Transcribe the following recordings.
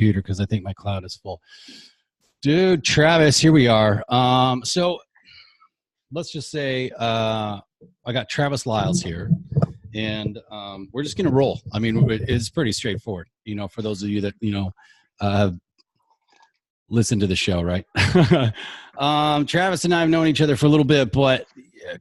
computer because I think my cloud is full. Dude, Travis, here we are. So let's just say I got Travis Liles here, and we're just going to roll. I mean, it's pretty straightforward, for those of you that, have listened to the show, right? Travis and I have known each other for a little bit, but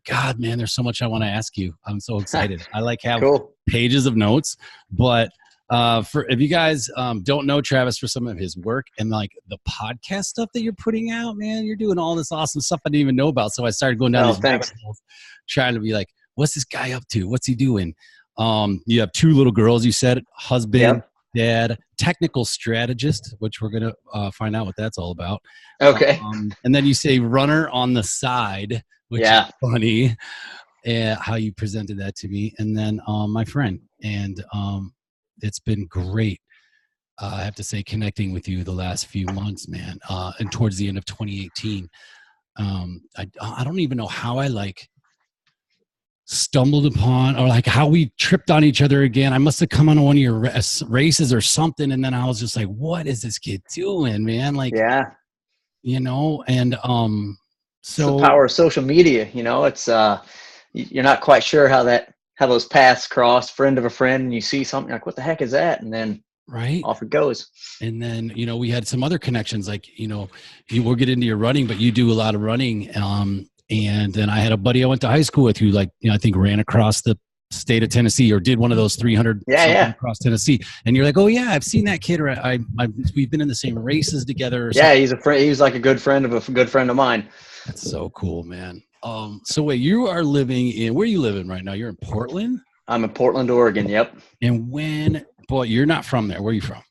God, man, there's so much I want to ask you. I'm so excited. I have Cool. pages of notes, but if you guys don't know Travis for some of his work and like the podcast stuff that you're putting out, man, you're doing all this awesome stuff I didn't even know about. So I started going down these rabbit holes, trying to be like, what's this guy up to? What's he doing? You have 2 little girls, you said, husband, dad, technical strategist, which we're going to find out what that's all about. Okay. And then you say runner on the side, which is funny, how you presented that to me. And then my friend. And it's been great. I have to say, connecting with you the last few months, man, and towards the end of 2018. I don't even know how I stumbled upon or how we tripped on each other again. I must have come on one of your races or something. And then I was just like, what is this kid doing, man? And so the power of social media, it's you're not quite sure how those paths cross, friend of a friend, and you see something like, what the heck is that? And then off it goes. And then, we had some other connections, we'll get into your running, but you do a lot of running. And then I had a buddy I went to high school with who I think ran across the state of Tennessee or did one of those 300 across Tennessee. And you're like, oh yeah, I've seen that kid. Or we've been in the same races together. He's a friend. He's like a good friend of a good friend of mine. That's so cool, man. So wait, you are living where are you living right now? You're in Portland? I'm in Portland, Oregon. Yep. And you're not from there. Where are you from?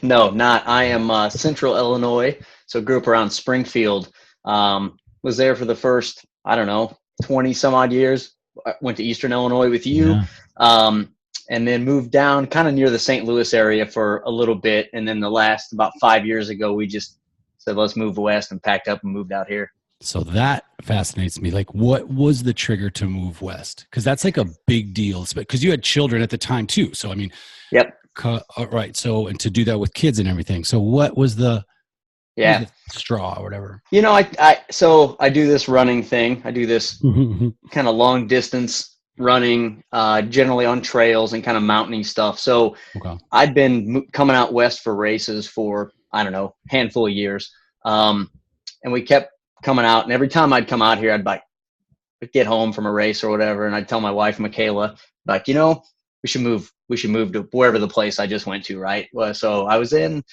No, not. I am Central Illinois. So grew up around Springfield. Was there for the first, 20 some odd years. I went to Eastern Illinois with you. Yeah. And then moved down kind of near the St. Louis area for a little bit. And then the last about 5 years ago, we just said, let's move west and packed up and moved out here. So that fascinates me. What was the trigger to move west? Because that's a big deal. Because you had children at the time too. So I mean, yep. Right. So and to do that with kids and everything. So what was the straw or whatever? So I do this running thing. I do this kind of long distance running, generally on trails and kind of mountainy stuff. So I'd been coming out west for races for handful of years, and we kept coming out, and every time I'd come out here, I'd get home from a race or whatever, and I'd tell my wife Michaela, we should move to wherever the place I just went to, right? Well, so I was in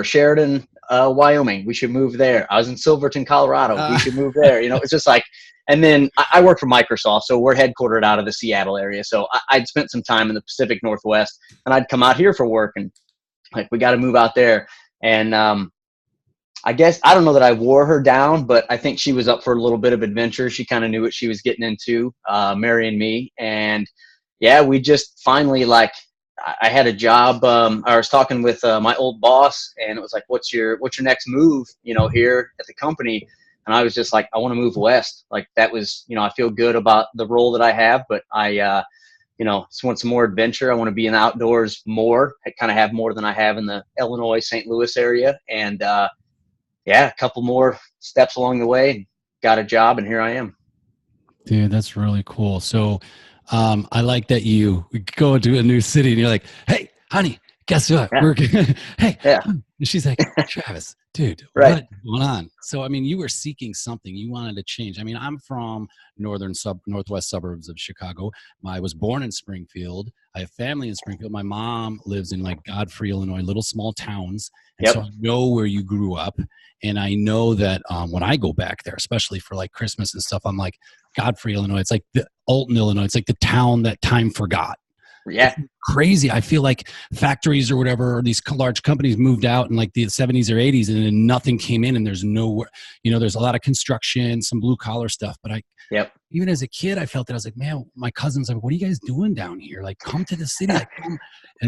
Sheridan, Wyoming, we should move there. I was in Silverton, Colorado, we should move there. It's just and then I work for Microsoft, so we're headquartered out of the Seattle area. So I'd spent some time in the Pacific Northwest, and I'd come out here for work, and we got to move out there. And I guess, I don't know that I wore her down, but I think she was up for a little bit of adventure. She kind of knew what she was getting into, marrying me. And we just finally, I had a job. I was talking with my old boss, and it was like, what's your next move, here at the company? And I was just like, I want to move west. That was, I feel good about the role that I have, but I, just want some more adventure. I want to be in the outdoors more. I kind of have more than I have in the Illinois, St. Louis area. And, a couple more steps along the way, got a job, and here I am. Dude, that's really cool. So I like that you go into a new city and you're like, hey, honey, guess what? Hey. Yeah. And she's like, Travis, dude, what's going on? So, I mean, you were seeking something. You wanted to change. I mean, I'm from northwest suburbs of Chicago. I was born in Springfield. I have family in Springfield. My mom lives in Godfrey, Illinois, little small towns. And so I know where you grew up. And I know that when I go back there, especially for Christmas and stuff, I'm like, Godfrey, Illinois. It's like the Alton, Illinois. It's like the town that time forgot. Yeah. It's crazy. I feel like factories or whatever, or these large companies moved out in the 70s or 80s, and then nothing came in, and there's nowhere, there's a lot of construction, some blue collar stuff. But even as a kid, I felt that I was like, man, my cousin's like, what are you guys doing down here? Come to the city.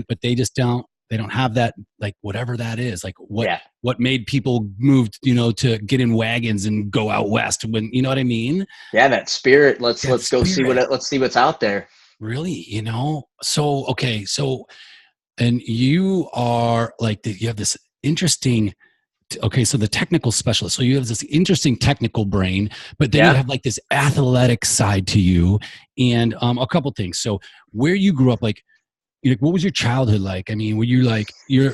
But they just don't have that, whatever that is, what made people move, to get in wagons and go out west when, you know what I mean? Yeah. That spirit. Let's go see let's see what's out there. Really? So, okay. So And you are like, you have this interesting, okay, so the technical specialist. So you have this interesting technical brain, but then you have like this athletic side to you. And a couple things. So where you grew up, like, what was your childhood like? I mean, were you like, your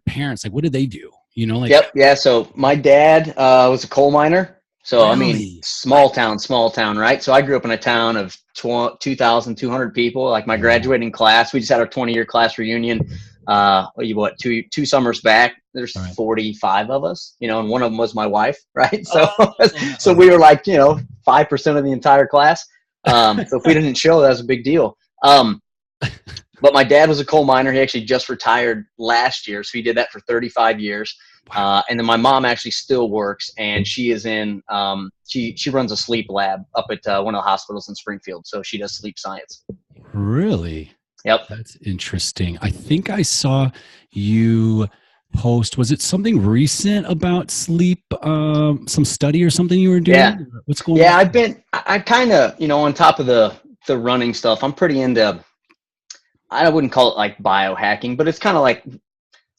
parents, like, what did they do? You know, like. Yep. Yeah. So my dad was a coal miner. So, I mean, Really? small town, right? So I grew up in a town of 2,200 people. Like my graduating class, we just had our 20-year class reunion. Two summers back, there's 45 of us, and one of them was my wife, right? So, so we were like, 5% of the entire class. So if we didn't show, that was a big deal. But my dad was a coal miner. He actually just retired last year. So he did that for 35 years. And then my mom actually still works, and she is in, she runs a sleep lab up at one of the hospitals in Springfield. So she does sleep science. Really? Yep. That's interesting. I think I saw you post, was it something recent about sleep, some study or something you were doing? Yeah. What's going on? I kind of, on top of the running stuff, I'm pretty into, I wouldn't call it like biohacking, but it's kind of like,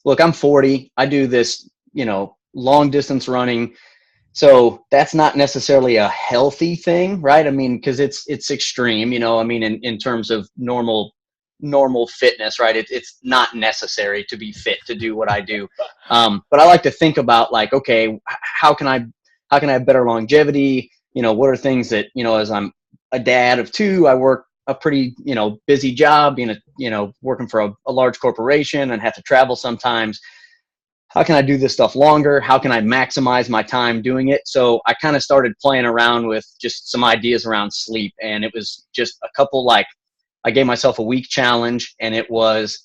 look, I'm 40. I do this, long distance running. So that's not necessarily a healthy thing, right? I mean, because it's extreme, I mean, in terms of normal fitness, right? It's not necessary to be fit to do what I do. But I like to think about like, okay, how can I have better longevity? What are things that, as I'm a dad of two, I work a pretty, busy job, being working for a large corporation and have to travel sometimes. How can I do this stuff longer? How can I maximize my time doing it? So I kind of started playing around with just some ideas around sleep. And it was just a couple, like, I gave myself a week challenge, and it was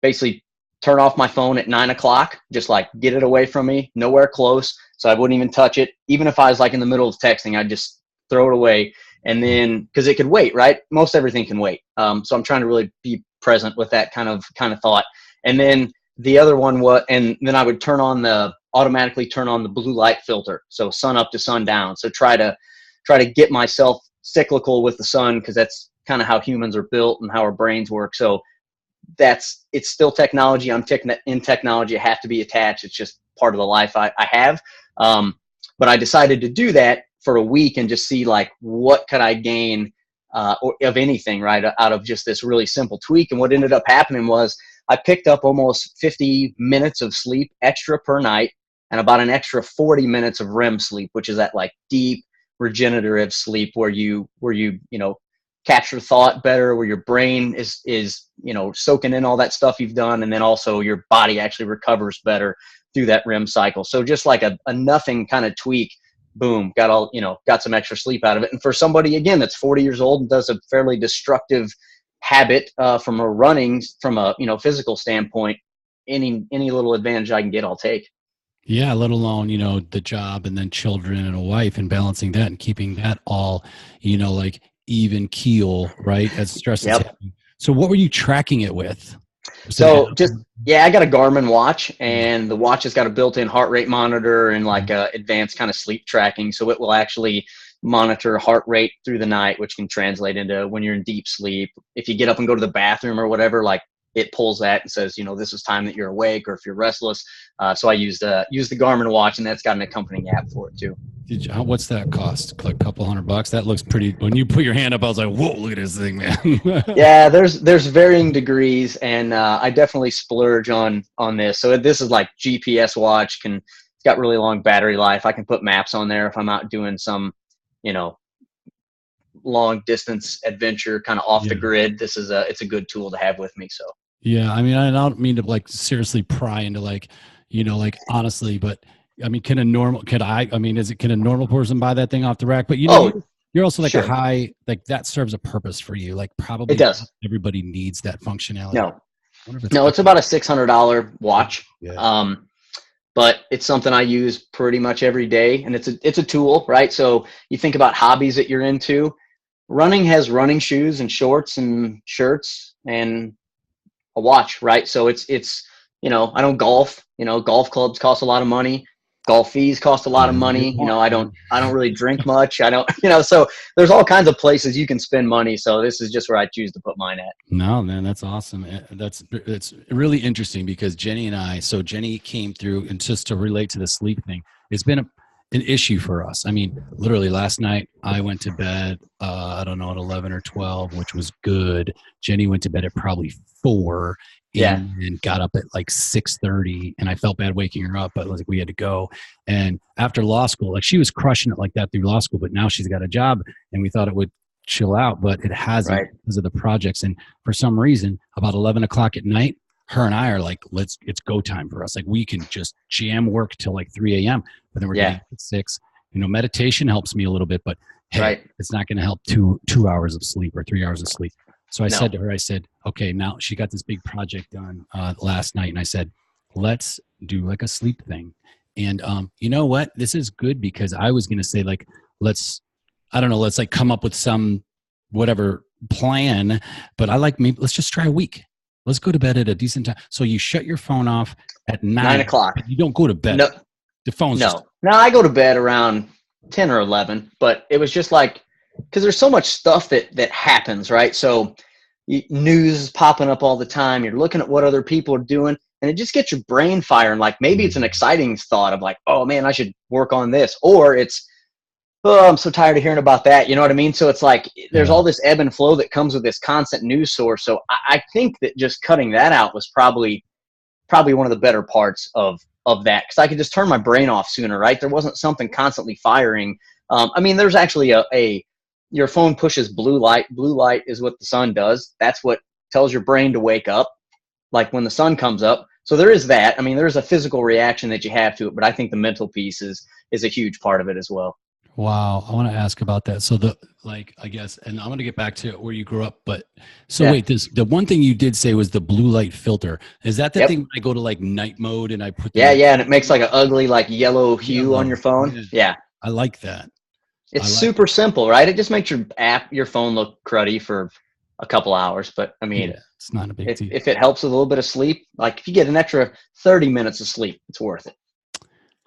basically turn off my phone at 9 o'clock, just like get it away from me, nowhere close. So I wouldn't even touch it. Even if I was like in the middle of texting, I'd just throw it away. And then, because it could wait, right? Most everything can wait. So I'm trying to really be present with that kind of thought. And then the other one was, and then I would automatically turn on the blue light filter. So sun up to sun down. So try to get myself cyclical with the sun, because that's kind of how humans are built and how our brains work. So it's still technology. I'm in technology. I have to be attached. It's just part of the life I have. But I decided to do that for a week and just see like, what could I gain or of anything, right, out of just this really simple tweak. And what ended up happening was I picked up almost 50 minutes of sleep extra per night, and about an extra 40 minutes of REM sleep, which is that like deep regenerative sleep where you capture thought better, where your brain is soaking in all that stuff you've done, and then also your body actually recovers better through that REM cycle. So just like a nothing kind of tweak, boom, got some extra sleep out of it. And for somebody, again, that's 40 years old and does a fairly destructive habit from a physical standpoint, any little advantage I can get, I'll take. Yeah, let alone, the job and then children and a wife, and balancing that and keeping that all, like even keel, right? As stress is happening. So what were you tracking it with? So I got a Garmin watch, and the watch has got a built-in heart rate monitor and like advanced kind of sleep tracking. So it will actually monitor heart rate through the night, which can translate into when you're in deep sleep. If you get up and go to the bathroom or whatever, like it pulls that and says, this is time that you're awake, or if you're restless. So I use the Garmin watch, and that's got an accompanying app for it too. What's that cost? Like a couple $100? That looks pretty. When you put your hand up, I was like, whoa, look at this thing, man. Yeah, there's varying degrees, and I definitely splurge on this. So this is like GPS watch, it's got really long battery life. I can put maps on there if I'm out doing some, long distance adventure kind of off the grid. It's a good tool to have with me. So. Yeah, I mean, I don't mean to like seriously pry into like, like honestly, but I mean, can a normal person buy that thing off the rack? But you're also like sure. That serves a purpose for you. Like probably it does. Everybody needs that functionality. No, it's about a $600 watch. Yeah. But it's something I use pretty much every day, and it's a tool, right? So you think about hobbies that you're into. Running has running shoes and shorts and shirts and a watch, right? So it's I don't golf. Golf clubs cost a lot of money. golf fees cost a lot of money. You know, I don't really drink much. I don't, you know, so there's all kinds of places you can spend money. So this is just where I choose to put mine at. No, man, that's awesome. That's really interesting because Jenny and I, so Jenny came through, and just to relate to the sleep thing, it's been an issue for us. I mean, literally last night I went to bed, I don't know, at 11 or 12, which was good. Jenny went to bed at probably 4 and got up at like 6:30, and I felt bad waking her up, but like we had to go. And after law school, like she was crushing it like that through law school, but now she's got a job, and we thought it would chill out, but it hasn't because of the projects. And for some reason, about 11 o'clock at night, her and I are like, it's go time for us. Like we can just jam work till like 3 a.m. But then we're getting at 6. You know, meditation helps me a little bit, but hey, it's not going to help 2 hours of sleep or 3 hours of sleep. So I said to her, I said, okay, now she got this big project done last night. And I said, let's do like a sleep thing. And you know what? This is good because I was going to say like, let's like come up with some whatever plan, but I like maybe let's just try a week. Let's go to bed at a decent time. So you shut your phone off at 9 o'clock. You don't go to bed. No, the phone's no. Now I go to bed around 10 or 11, but it was just like, because there's so much stuff that happens, right? So news is popping up all the time. You're looking at what other people are doing, and it just gets your brain firing. Like maybe it's an exciting thought of like, oh man, I should work on this. Or it's, oh, I'm so tired of hearing about that. You know what I mean? So it's like there's all this ebb and flow that comes with this constant news source. So I think that just cutting that out was probably one of the better parts of that, because I could just turn my brain off sooner, right? There wasn't something constantly firing. I mean, there's actually your phone pushes blue light. Blue light is what the sun does. That's what tells your brain to wake up, like when the sun comes up. So there is that. I mean, there's a physical reaction that you have to it, but I think the mental piece is a huge part of it as well. Wow. I want to ask about that. So I guess, and I'm going to get back to where you grew up, but wait, the one thing you did say was the blue light filter. Is that the thing when I go to like night mode and I put and it makes like an ugly, like yellow hue on your phone? Yeah. I like that. It's super simple, right? It just makes your phone look cruddy for a couple hours, but I mean, it's not a big deal. If it helps with a little bit of sleep, like if you get an extra 30 minutes of sleep, it's worth it.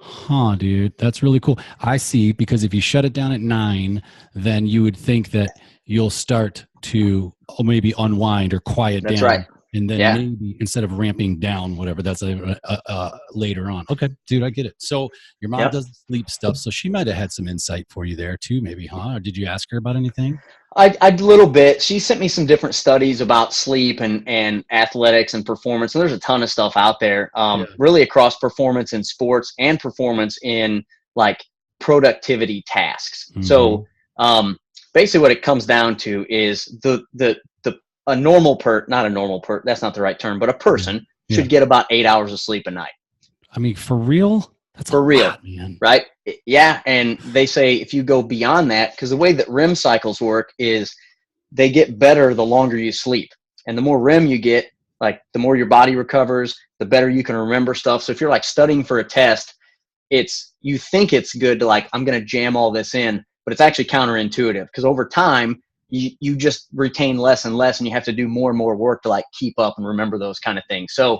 Huh, dude. That's really cool. I see, because if you shut it down at 9, then you would think that you'll start to maybe unwind or quiet down. That's right. And then maybe instead of ramping down, whatever, that's later on. Okay, dude, I get it. So your mom does sleep stuff. So she might have had some insight for you there too, maybe, huh? Or did you ask her about anything? I a little bit. She sent me some different studies about sleep and athletics and performance. And there's a ton of stuff out there, really across performance in sports and performance in like productivity tasks. Mm-hmm. So basically what it comes down to is a normal that's not the right term, but a person should get about 8 hours of sleep a night. I mean, for real? That's for real, lot, man. Right? Yeah. And they say if you go beyond that, because the way that REM cycles work is they get better the longer you sleep. And the more REM you get, like the more your body recovers, the better you can remember stuff. So if you're like studying for a test, you think it's good to like, I'm going to jam all this in, but it's actually counterintuitive, because over time you just retain less and less, and you have to do more and more work to like keep up and remember those kind of things. So,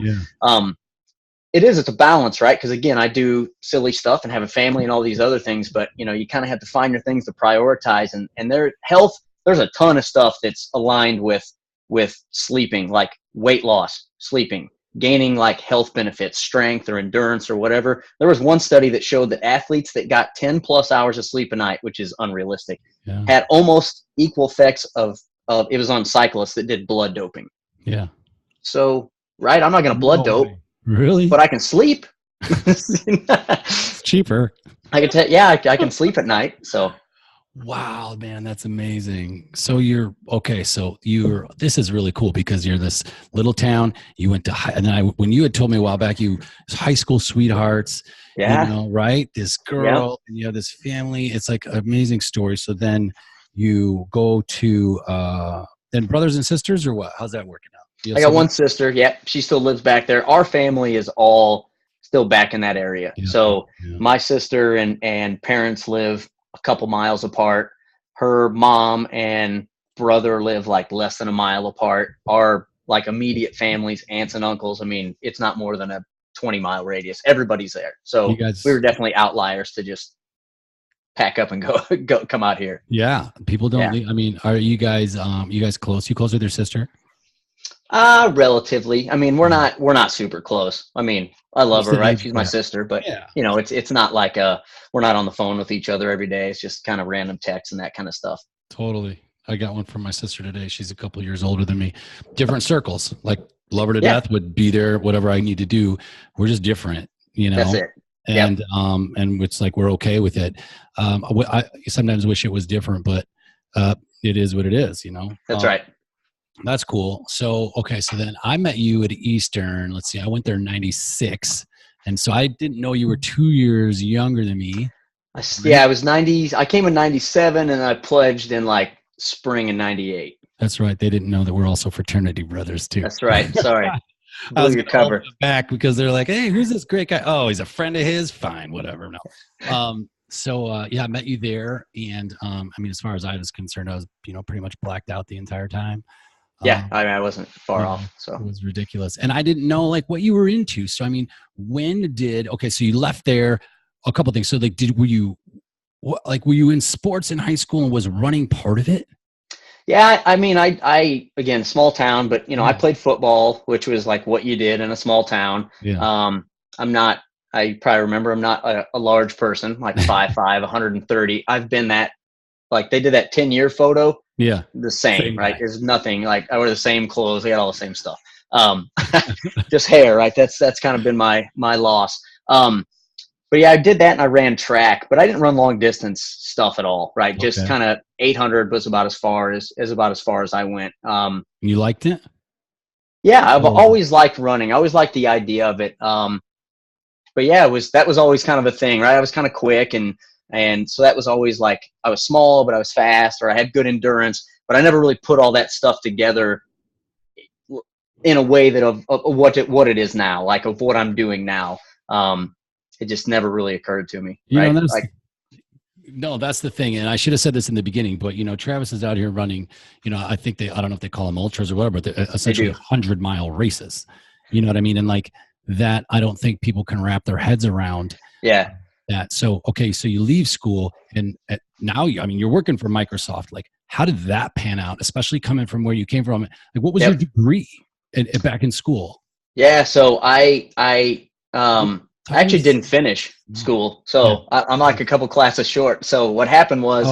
it's a balance, right? Because again, I do silly stuff and have a family and all these other things, but you kind of have to find your things to prioritize, and their health. There's a ton of stuff that's aligned with sleeping, like weight loss, sleeping, gaining like health benefits, strength or endurance or whatever. There was one study that showed that athletes that got 10 plus hours of sleep a night, which is unrealistic, had almost equal effects of it was on cyclists that did blood doping. Yeah. So, right. I'm not going to blood dope. Really? But I can sleep. It's cheaper. I can sleep at night. So. Wow, man, that's amazing. So this is really cool, because you're this little town. You went to when you had told me a while back, you high school sweethearts, right? This girl, and you have this family. It's like an amazing story. So then you go to then brothers and sisters, or what? How's that working out? I got one sister. Yep. She still lives back there. Our family is all still back in that area. Yeah, so my sister and parents live a couple miles apart. Her mom and brother live like less than a mile apart. Our like immediate families, aunts and uncles, I mean, it's not more than a 20-mile radius. Everybody's there. So we were definitely outliers to just pack up and go come out here. Yeah. People don't leave. I mean, are you guys close? You close with your sister? Relatively. I mean, we're not super close. I mean, I love her, right? She's my sister, but you know, it's not like we're not on the phone with each other every day. It's just kind of random texts and that kind of stuff. Totally. I got one from my sister today. She's a couple years older than me. Different circles. Like, love her to death, would be there, whatever I need to do. We're just different, you know? That's it. And, and it's like, we're okay with it. I sometimes wish it was different, but, it is what it is, you know? That's right. That's cool. So, okay. So then I met you at Eastern. Let's see. I went there in 96. And so I didn't know you were 2 years younger than me. Yeah, I was 90. I came in 97 and I pledged in like spring in 98. That's right. They didn't know that we're also fraternity brothers too. That's right. Sorry. I was cover back because they're like, hey, who's this great guy? Oh, he's a friend of his. Fine, whatever. No. So yeah, I met you there. And I mean, as far as I was concerned, I was, pretty much blacked out the entire time. Yeah. I mean, I wasn't far off. So it was ridiculous. And I didn't know like what you were into. So, I mean, so you left there, a couple of things. So like, were you in sports in high school and was running part of it? Yeah. I mean, I again, small town, but I played football, which was like what you did in a small town. Yeah. I probably remember I'm not a large person, like 5'5", 130. I've been that, like they did that 10-year photo. Yeah. The same right? Guy. There's nothing like I wear the same clothes. I got all the same stuff. Just hair, right? That's kind of been my loss. But yeah, I did that and I ran track, but I didn't run long distance stuff at all, right? Okay. Just kind of 800 was about as far as I went. You liked it? Yeah, I've always liked running. I always liked the idea of it. But yeah, that was always kind of a thing, right? I was kind of quick and so that was always like I was small, but I was fast, or I had good endurance, but I never really put all that stuff together in a way that of what it is now, like of what I'm doing now. It just never really occurred to me. Right? No, that's the thing. And I should have said this in the beginning, but Travis is out here running, I think I don't know if they call them ultras or whatever, but they're essentially 100-mile races. You know what I mean? And like that, I don't think people can wrap their heads around. Yeah. That. So, okay. So you leave school and now you're working for Microsoft. Like, how did that pan out? Especially coming from where you came from? Like, what was your degree back in school? Yeah. So I actually didn't finish school. So I'm like a couple classes short. So what happened was,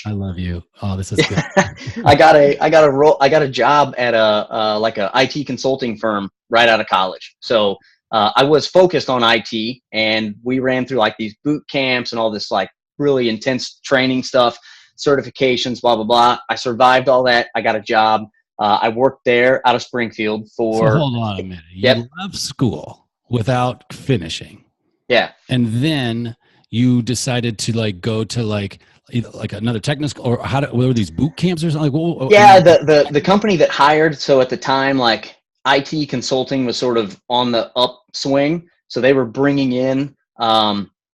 I love you. Oh, this is good. I got a job at a IT consulting firm right out of college. So I was focused on IT, and we ran through like these boot camps and all this like really intense training stuff, certifications, blah, blah, blah. I survived all that. I got a job. I worked there out of Springfield for. So hold on a minute. You left school without finishing. Yeah. And then you decided to like go to like another technical, or what were these boot camps or something? Like, yeah. The company that hired. So at the time, like IT consulting was sort of on the upswing. So they were bringing in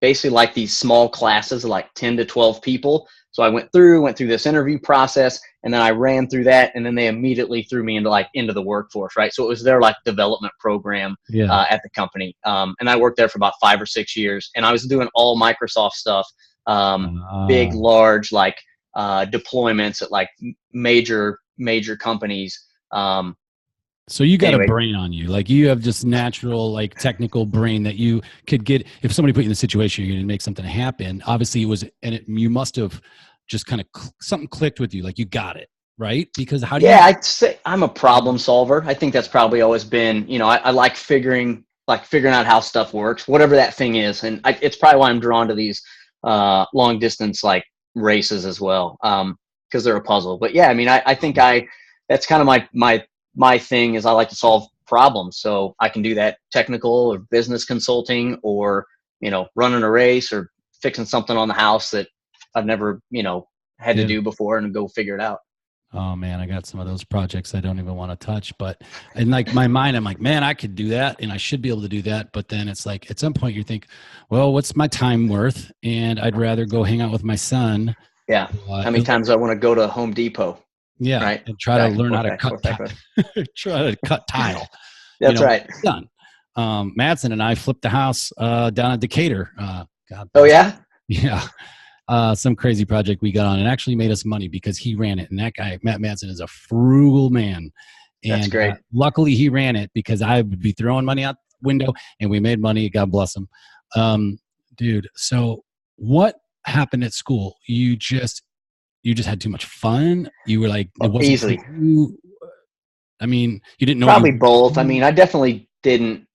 basically like these small classes of like 10 to 12 people. So I went through this interview process, and then I ran through that, and then they immediately threw me into the workforce, right? So it was their like development program at the company. And I worked there for about 5 or 6 years, and I was doing all Microsoft stuff, big, large, like deployments at like major companies. So you got a brain on you. Like you have just natural, like technical brain that you could get. If somebody put you in the situation, you're going to make something happen. Obviously you must have just kind of something clicked with you. Like you got it, right? Because how do you? I'd say I'm a problem solver. I think that's probably always been, I like figuring out how stuff works, whatever that thing is. And it's probably why I'm drawn to these long distance like races as well, because they're a puzzle. But yeah, I mean, I think that's kind of my thing is I like to solve problems. So I can do that technical or business consulting, or, running a race or fixing something on the house that I've never, had to do before, and go figure it out. Oh man, I got some of those projects I don't even want to touch, but in like my mind, I'm like, man, I could do that and I should be able to do that. But then it's like, at some point you think, well, what's my time worth? And I'd rather go hang out with my son. Yeah. How many times I want to go to Home Depot? Yeah, right. And try to learn how to cut tile. That's right. Done. Madsen and I flipped the house down at Decatur. God, oh yeah, yeah. Some crazy project we got on, and actually made us money because he ran it. And that guy, Matt Madsen, is a frugal man. And that's great. Luckily he ran it because I would be throwing money out the window, and we made money. God bless him. Dude, so what happened at school? You just had too much fun? You were like, it wasn't Easily. You, I mean, you didn't know. Probably both. I mean, I definitely didn't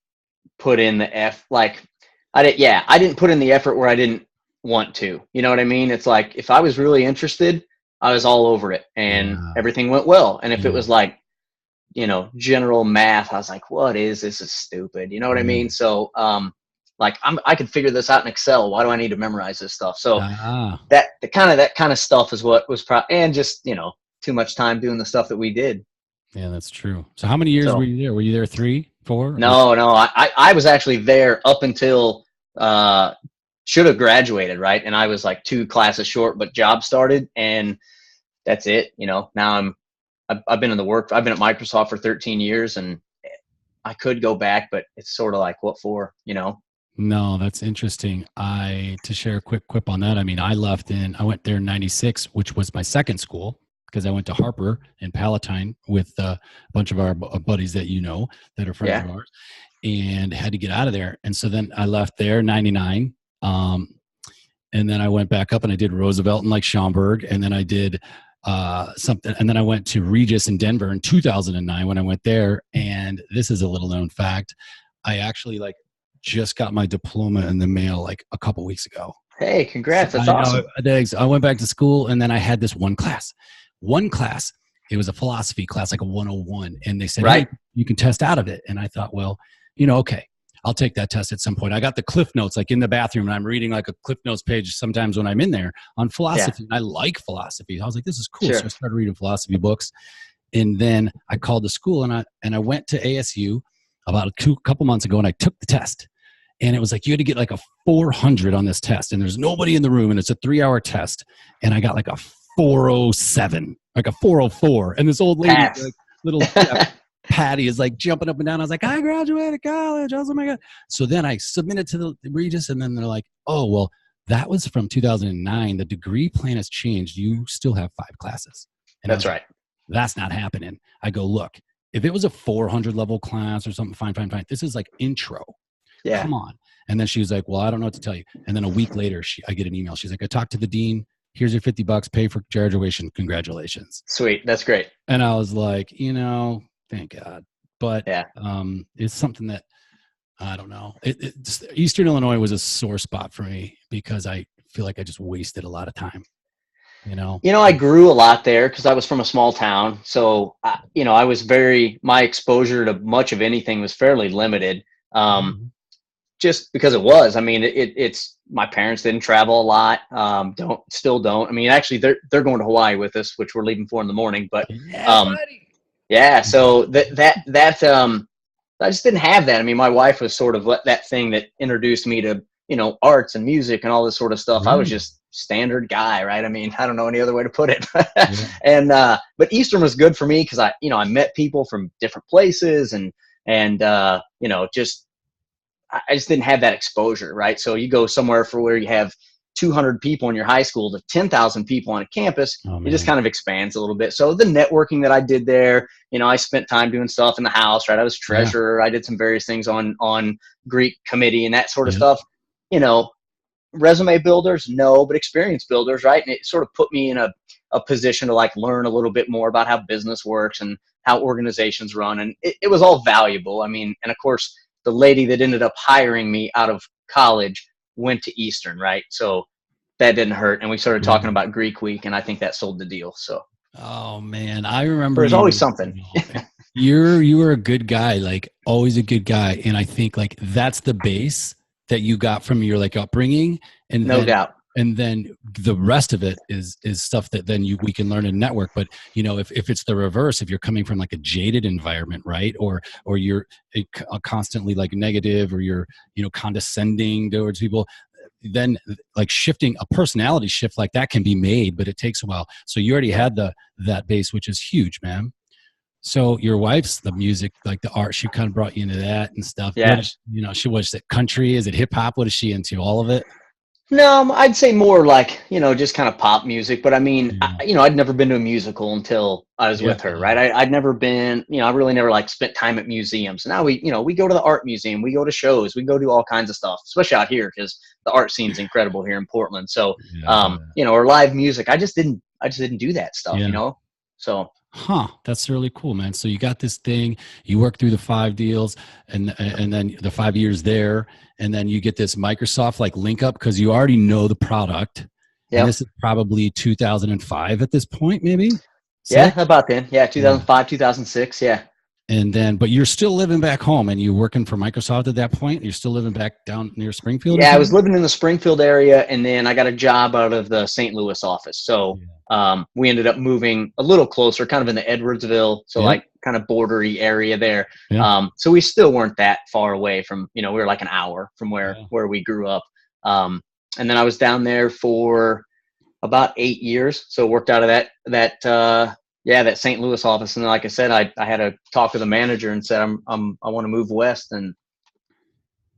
put in the I didn't put in the effort where I didn't want to. You know what I mean? It's like, if I was really interested, I was all over it, and everything went well. And if it was like, general math, I was like, what is this? Is stupid. You know what I mean? So, like I could figure this out in Excel. Why do I need to memorize this stuff? So that kind of stuff is what was and just, too much time doing the stuff that we did. Yeah, that's true. So how many years were you there? Were you there 3, 4? No. I was actually there up until, should have graduated. Right. And I was like 2 classes short, but job started, and that's it. Now I've been at Microsoft for 13 years, and I could go back, but it's sort of like, what for, No, that's interesting. To share a quick quip on that. I mean, I went there in 96, which was my second school, because I went to Harper in Palatine with a bunch of our buddies that that are friends of ours, and had to get out of there. And so then I left there 99. And then I went back up and I did Roosevelt and like Schaumburg. And then I did something. And then I went to Regis in Denver in 2009 when I went there. And this is a little known fact. I actually just got my diploma in the mail like a couple weeks ago. Hey, congrats. That's awesome. I went back to school, and then I had this one class. It was a philosophy class, like a 101. And they said, hey, you can test out of it. And I thought, well, okay, I'll take that test at some point. I got the Cliff Notes like in the bathroom, and I'm reading like a Cliff Notes page sometimes when I'm in there on philosophy. And I like philosophy. I was like, this is cool. Sure. So I started reading philosophy books. And then I called the school, and I went to ASU about a couple months ago, and I took the test. And it was like, you had to get like a 400 on this test, and there's nobody in the room, and it's a 3-hour test. And I got like a 407, like a 404. And this old lady, like, little Patty, is like jumping up and down. I was like, I graduated college. Oh my God. So then I submitted to the Regis, and then they're like, oh, well, that was from 2009. The degree plan has changed. You still have 5 classes. And that's right. That's not happening. I go, look, if it was a 400 level class or something, fine. This is like intro. Yeah. Come on. And then she was like, well, I don't know what to tell you. And then a week later, I get an email. She's like, I talked to the dean. Here's your $50. Pay for graduation. Congratulations. Sweet. That's great. And I was like, thank God. But it's something that, I don't know. Eastern Illinois was a sore spot for me because I feel like I just wasted a lot of time. I grew a lot there because I was from a small town. So, I was my exposure to much of anything was fairly limited. Just because it was, I mean, it's my parents didn't travel a lot. Still don't. I mean, actually they're going to Hawaii with us, which we're leaving for in the morning, but, so that I just didn't have that. I mean, my wife was sort of that thing that introduced me to, arts and music and all this sort of stuff. I was just standard guy, right? I mean, I don't know any other way to put it. And, but Eastern was good for me because I met people from different places and I just didn't have that exposure, right? So you go somewhere for where you have 200 people in your high school to 10,000 people on a campus, it just kind of expands a little bit. So the networking that I did there, I spent time doing stuff in the house, right? I was treasurer. I did some various things on Greek committee and that sort of stuff. Resume builders, no, but experience builders, right? And it sort of put me in a position to learn a little bit more about how business works and how organizations run. And it was all valuable. I mean, and of course, the lady that ended up hiring me out of college went to Eastern, right? So that didn't hurt. And we started talking about Greek week, and I think that sold the deal. So, oh man, I remember there's always something. You were a good guy, always a good guy. And I think that's the base that you got from your upbringing. And no doubt. And then the rest of it is stuff that then we can learn and network. But if it's the reverse, if you're coming from a jaded environment, right, or you're constantly negative, or you're condescending towards people, then shifting a personality shift like that can be made, but it takes a while. So you already had that base, which is huge, man. So your wife's the music, like the art, she kind of brought you into that and stuff. Yeah. What is, she was it country? Is it hip hop? What is she into? All of it? No, I'd say more like, just kind of pop music. But I mean, Yeah. I'd never been to a musical until I was Yeah. with her, right? I'd never been, I really never like spent time at museums. Now we go to the art museum, we go to shows, we go do all kinds of stuff, especially out here because the art scene's incredible here in Portland. So, or live music. I just didn't do that stuff, Yeah. So. Huh. That's really cool, man. So you got this thing, you work through the 5 deals and then the 5 years there, and then you get this Microsoft like link up because you already know the product. Yeah. And this is probably 2005 at this point, maybe? Yeah, about then. Yeah, 2005, 2006. Yeah. And then, but you're still living back home and you're working for Microsoft at that point? You're still living back down near Springfield? Yeah, I was living in the Springfield area, and then I got a job out of the St. Louis office. So we ended up moving a little closer, kind of in the Edwardsville, so like kind of bordery area there. Yeah. So we still weren't that far away from, we were like an hour from where we grew up. And then I was down there for about 8 years. So worked out of that St. Louis office. And like I said, I had a talk with the manager and said, I want to move west, and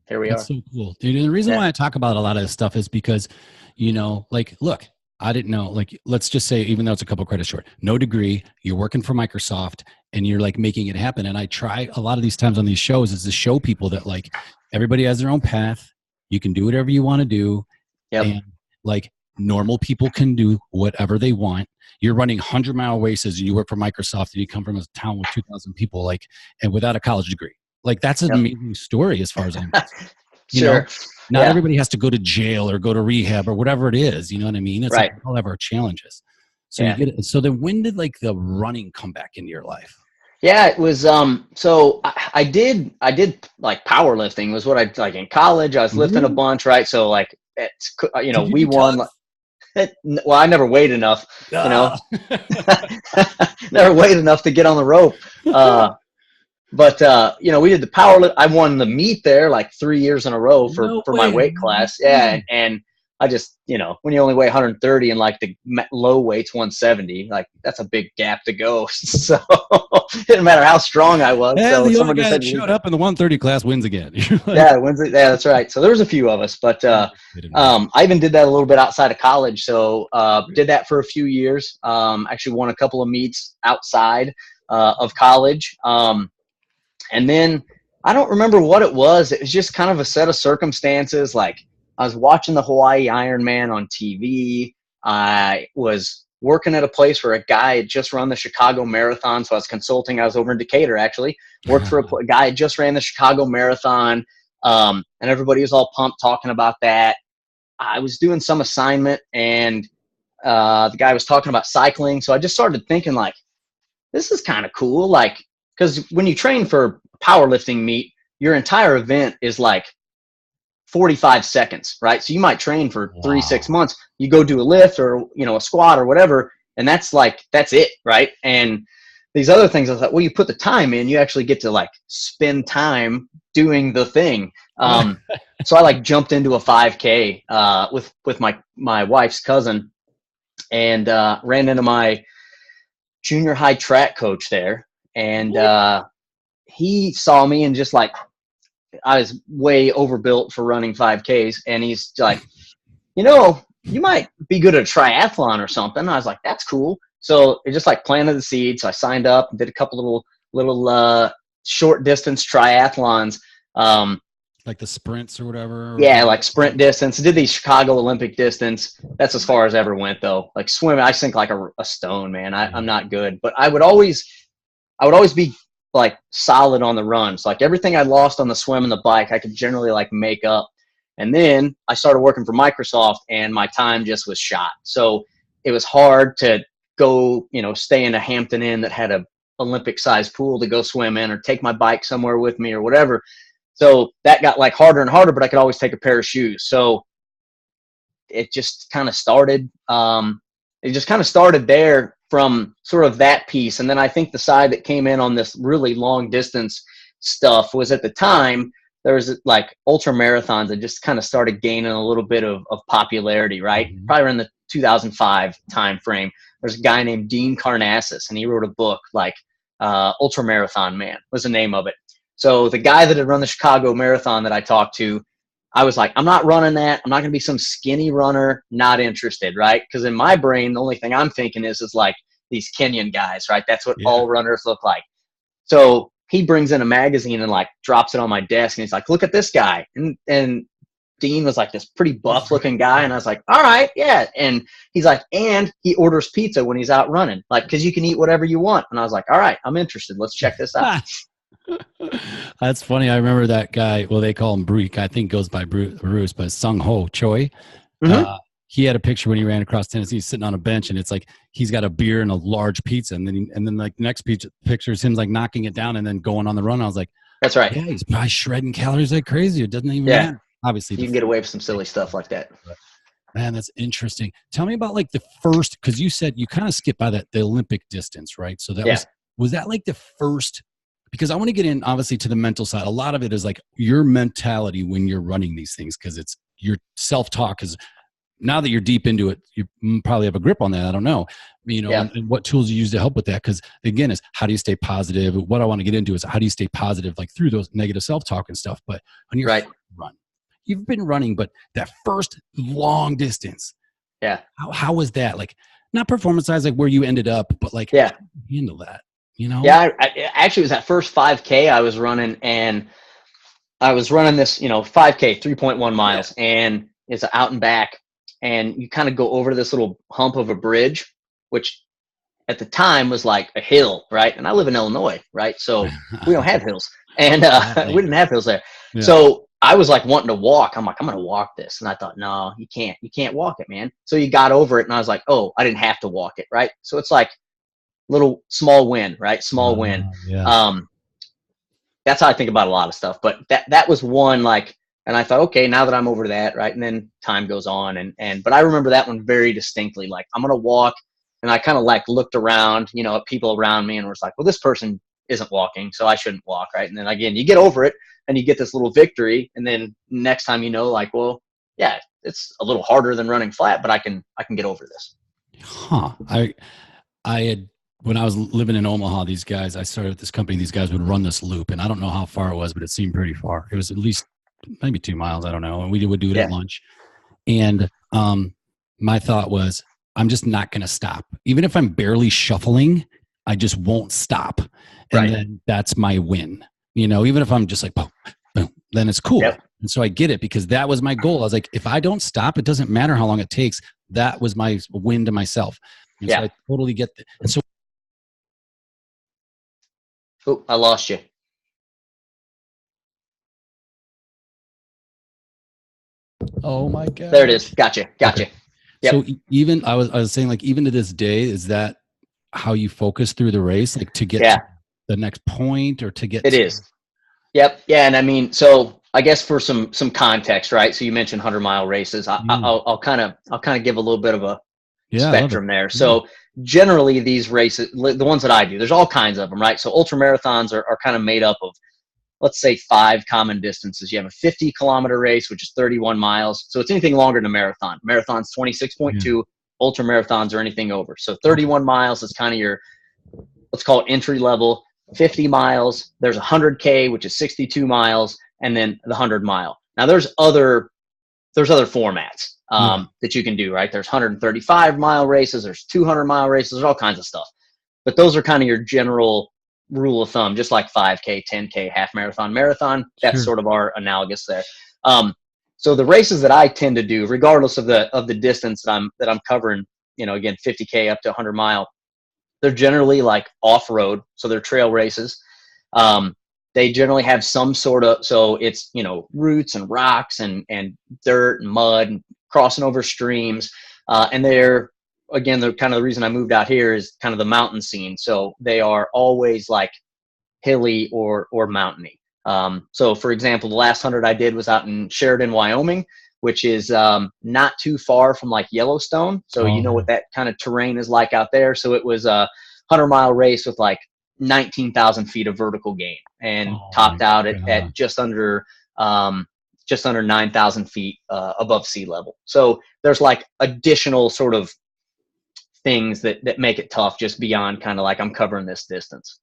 here we are. That's so cool, dude. And the reason why I talk about a lot of this stuff is because, like, look, I didn't know, like, let's just say, even though it's a couple credits short, no degree, you're working for Microsoft and you're like making it happen. And I try a lot of these times on these shows is to show people that like everybody has their own path. You can do whatever you want to do. Yep. And like normal people can do whatever they want. You're running 100-mile races and you work for Microsoft and you come from a town with 2,000 people, like, and without a college degree. Like that's an amazing story as far as I'm concerned. Sure. Not everybody has to go to jail or go to rehab or whatever it is. You know what I mean? It's right. like we all have our challenges. So you get it. So then when did like the running come back into your life? Yeah, it was so I did like powerlifting was what I like in college. I was lifting a bunch, right? So like it's we won well, I never weighed enough, never weighed enough to get on the rope. But we did the power. I won the meet there like 3 years in a row for my weight class. Yeah, and I just when you only weigh 130 and like the low weight's 170, like that's a big gap to go. So it didn't matter how strong I was. And so the other guy that showed up in the 130 class wins again. Yeah, that's right. So there was a few of us, but I even did that a little bit outside of college. So did that for a few years. Actually won a couple of meets outside of college. And then I don't remember what it was. It was just kind of a set of circumstances. Like I was watching the Hawaii Ironman on TV. I was working at a place where a guy had just run the Chicago Marathon. So I was consulting. I was over in Decatur, actually. Worked for a guy who just ran the Chicago Marathon. And everybody was all pumped talking about that. I was doing some assignment, and the guy was talking about cycling. So I just started thinking, like, this is kind of cool. Like, because when you train for powerlifting meet, your entire event is like 45 seconds, right? So you might train for 3-6 months. You go do a lift or, a squat or whatever, and that's it, right? And these other things, I thought, well, you put the time in, you actually get to like spend time doing the thing. So I like jumped into a 5K with my wife's cousin, and ran into my junior high track coach there. And he saw me, and just like I was way overbuilt for running 5Ks, and he's like, you might be good at a triathlon or something. I was like, that's cool. So it just like planted the seed. So I signed up and did a couple little short distance triathlons. Like the sprints or whatever? Yeah, like sprint distance. I did the Chicago Olympic distance. That's as far as I ever went, though. Like swimming, I sink like a stone, man. I'm not good. But I would always be like solid on the run. So like everything I lost on the swim and the bike, I could generally like make up. And then I started working for Microsoft, and my time just was shot. So it was hard to go, stay in a Hampton Inn that had a Olympic sized pool to go swim in, or take my bike somewhere with me or whatever. So that got like harder and harder, but I could always take a pair of shoes. So it just kind of started. There from sort of that piece. And then I think the side that came in on this really long distance stuff was, at the time, there was like ultra marathons that just kind of started gaining a little bit of popularity, right? Mm-hmm. Probably around the 2005 time frame. There's a guy named Dean Karnassus, and he wrote a book like Ultra Marathon Man was the name of it. So the guy that had run the Chicago Marathon that I talked to, I was like, I'm not running that. I'm not going to be some skinny runner, not interested, right? Because in my brain, the only thing I'm thinking is like these Kenyan guys, right? That's what all runners look like. So he brings in a magazine and like drops it on my desk, and he's like, look at this guy. And Dean was like this pretty buff looking guy. And I was like, all right, yeah. And he's like, and he orders pizza when he's out running, like, because you can eat whatever you want. And I was like, all right, I'm interested. Let's check this out. That's funny. I remember that guy. Well, they call him Breek. I think goes by Bruce, but Sung Ho Choi. He had a picture when he ran across Tennessee, sitting on a bench, and it's like he's got a beer and a large pizza, and then like next picture is him like knocking it down and then going on the run. I was like, that's right. Yeah, he's probably shredding calories like crazy. It doesn't even matter. Obviously, you can get away with some silly stuff like that. Man, that's interesting. Tell me about like the first, because you said you kind of skipped by the Olympic distance, right? So that was that like the first? Because I want to get in, obviously, to the mental side. A lot of it is like your mentality when you're running these things, because it's your self-talk is, now that you're deep into it, you probably have a grip on that. I don't know, and what tools you use to help with that. Because again, is how do you stay positive? What I want to get into is how do you stay positive, like through those negative self-talk and stuff. But when you're run, you've been running, but that first long distance, how was that? Like, not performance-wise, like where you ended up, but like how did you handle that? I actually, it was that first 5K I was running, and I was running this, 5K, 3.1 miles, and it's out and back, and you kind of go over this little hump of a bridge, which at the time was like a hill, right? And I live in Illinois, right? So we don't have hills, and we didn't have hills there. Yeah. So I was like wanting to walk. I'm like, I'm going to walk this. And I thought, no, you can't walk it, man. So you got over it, and I was like, oh, I didn't have to walk it, right? So it's like little small win, right? Small win. That's how I think about a lot of stuff. But that was one, like, and I thought, okay, now that I'm over that, right? And then time goes on, but I remember that one very distinctly. Like, I'm gonna walk, and I kind of like looked around, at people around me, and was like, well, this person isn't walking, so I shouldn't walk, right? And then again, you get over it, and you get this little victory, and then next time, like, well, yeah, it's a little harder than running flat, but I can get over this. I had. When I was living in Omaha, these guys, I started this company, these guys would run this loop, and I don't know how far it was, but it seemed pretty far. It was at least maybe 2 miles. I don't know. And we would do it at lunch. And my thought was, I'm just not going to stop. Even if I'm barely shuffling, I just won't stop. And then that's my win. Even if I'm just like, boom, boom, then it's cool. Yep. And so I get it, because that was my goal. I was like, if I don't stop, it doesn't matter how long it takes. That was my win to myself. And so I totally get that. And so, oh, I lost you. Oh my God. There it is. Gotcha. Okay. Yep. So even I was saying, like, even to this day, is that how you focus through the race, like to get to the next point, or to get? It is. Yep. Yeah. And I mean, so I guess for some context, right? So you mentioned 100-mile races. I'll kind of give a little bit of a spectrum there. So generally these races, the ones that I do, there's all kinds of them, right? So ultra marathons are kind of made up of, let's say, 5 common distances. You have a 50-kilometer race, which is 31 miles. So it's anything longer than a marathon. Marathon's 26.2. Ultra marathons are anything over. So 31 miles is kind of your, let's call it entry level. 50 miles, there's 100K, which is 62 miles, and then the 100-mile. Now there's other formats that you can do, right? There's 135-mile races, there's 200-mile races, there's all kinds of stuff. But those are kind of your general rule of thumb, just like 5K, 10K, half marathon, marathon. That's sort of our analogous there. So the races that I tend to do, regardless of the distance that I'm covering, again, 50K up to 100-mile, they're generally like off-road, so they're trail races. They generally have some sort of, so it's, roots and rocks and dirt and mud and crossing over streams. And they're kind of the reason I moved out here is kind of the mountain scene. So they are always like hilly or mountainy. So for example, the last 100 I did was out in Sheridan, Wyoming, which is not too far from like Yellowstone. So you know what that kind of terrain is like out there. So it was a 100-mile race with like 19,000 feet of vertical gain, and topped out at just under 9,000 feet above sea level. So there's like additional sort of things that make it tough, just beyond kind of like I'm covering this distance.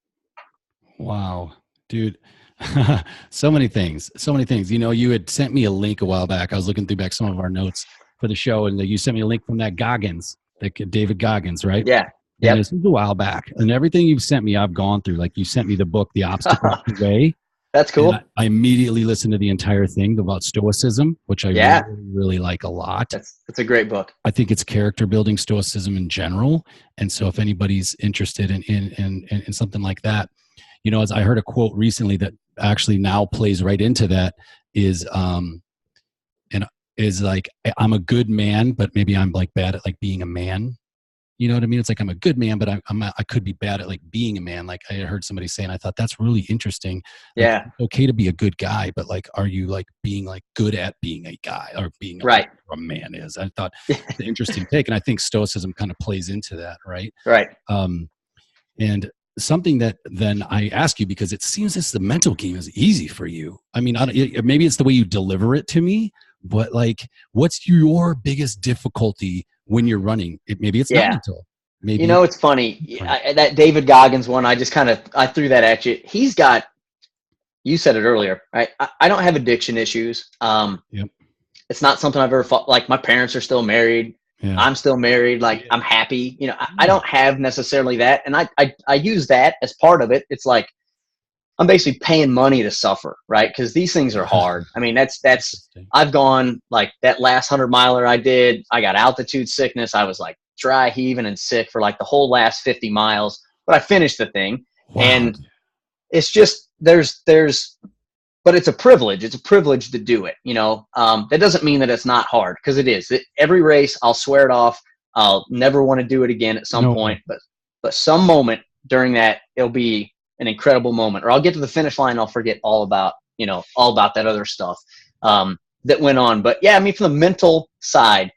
Wow, dude. So many things. So many things. You know, you had sent me a link a while back. I was looking through back some of our notes for the show, and you sent me a link from that Goggins, that David Goggins, right? Yeah. And Yep. this was a while back. And everything you've sent me, I've gone through. Like you sent me the book, The Obstacles to Way. That's And cool. I immediately listened to the entire thing about Stoicism, which I really, Yeah. really like a lot. That's a great book. I think it's character building Stoicism in general. And so if anybody's interested in something like that, you know, as I heard a quote recently that actually now plays right into that is and is like, I'm a good man, but maybe I'm like bad at like being a man. You know what I mean? It's like I'm a good man, but I could be bad at like being a man. Like I heard somebody say, and I thought that's really interesting. Like Yeah. it's okay to be a good guy, but like, are you like being like good at being a guy or being Right. a man is? I thought the interesting take, and I think Stoicism kind of plays into that, right? Right. And something that then I ask you, because it seems as the mental game is easy for you. I mean, maybe it's the way you deliver it to me, but like, what's your biggest difficulty when you're running? Maybe it's not mental. Maybe, you know, it's funny. That David Goggins one, I threw that at you. He's got, you said it earlier, right? I don't have addiction issues. Yep. It's not something I've ever fought. Like my parents are still married. Yeah. I'm still married. Like I'm happy. You know, I don't have necessarily that. And I use that as part of it. It's like, I'm basically paying money to suffer, right? Because these things are hard. I mean, I've gone like that last 100-miler I did. I got altitude sickness. I was like dry heaving and sick for like the whole last 50 miles, but I finished the thing. Wow. And it's just, but it's a privilege. It's a privilege to do it. You know, that doesn't mean that it's not hard, because it is. Every race, I'll swear it off. I'll never want to do it again at some point, but some moment during that, it'll be an incredible moment, or I'll get to the finish line and I'll forget all about that other stuff that went on. But yeah, I mean, from the mental side,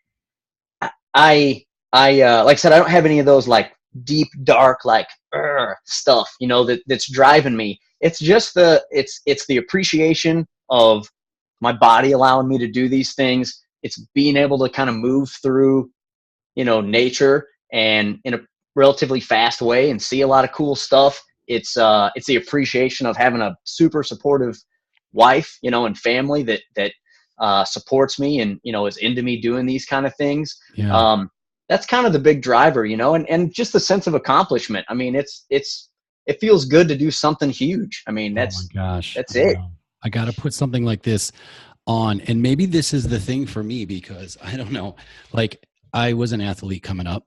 I like I said, I don't have any of those like deep, dark, like stuff, you know, that's driving me. It's just it's the appreciation of my body allowing me to do these things. It's being able to kind of move through, you know, nature and in a relatively fast way and see a lot of cool stuff. It's the appreciation of having a super supportive wife, you know, and family that supports me and, you know, is into me doing these kind of things. Yeah. That's kind of the big driver, you know, and just the sense of accomplishment. I mean, it feels good to do something huge. I mean, that's, oh my gosh, that's it. I got to put something like this on, and maybe this is the thing for me, because I don't know, like I was an athlete coming up.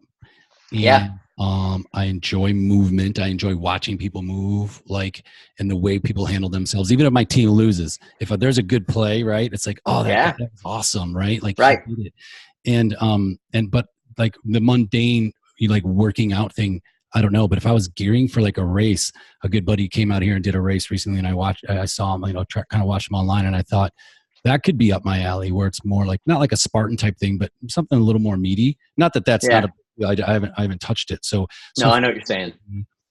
And, yeah. I enjoy movement. I enjoy watching people move, like, and the way people handle themselves. Even if my team loses, if there's a good play, right? It's like, oh, that was awesome, right? Like, right. He did it. But like the mundane, like working out thing, I don't know. But if I was gearing for like a race, a good buddy came out here and did a race recently, and I saw him, you know, kind of watched him online, and I thought that could be up my alley, where it's more like, not like a Spartan type thing, but something a little more meaty. Not that that's not I haven't touched it. So no, I know what you're saying.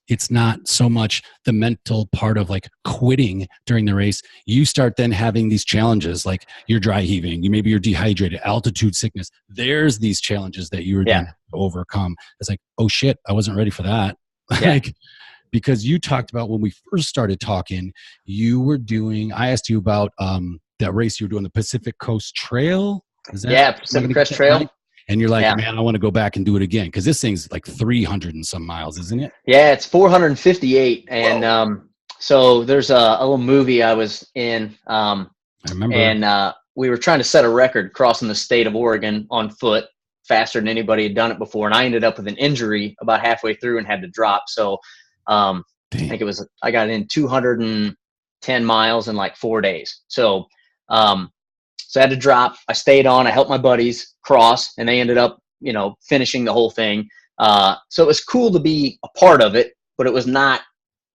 It's not so much the mental part of like quitting during the race. You start then having these challenges, like you're dry heaving, maybe you're dehydrated, altitude sickness. There's these challenges that you were going to overcome. It's like, oh shit, I wasn't ready for that. Yeah. Like, because you talked about when we first started talking, I asked you about that race you were doing, the Pacific Coast Trail. Pacific Crest Trail. Right? And you're like, man, I want to go back and do it again, because this thing's like 300 and some miles, isn't it? Yeah, it's 458. And so there's a little movie I was in. I remember. And we were trying to set a record crossing the state of Oregon on foot faster than anybody had done it before. And I ended up with an injury about halfway through and had to drop. So I think I got in 210 miles in like 4 days. So I had to drop. I stayed on. I helped my buddies cross, and they ended up, you know, finishing the whole thing. So it was cool to be a part of it, but it was not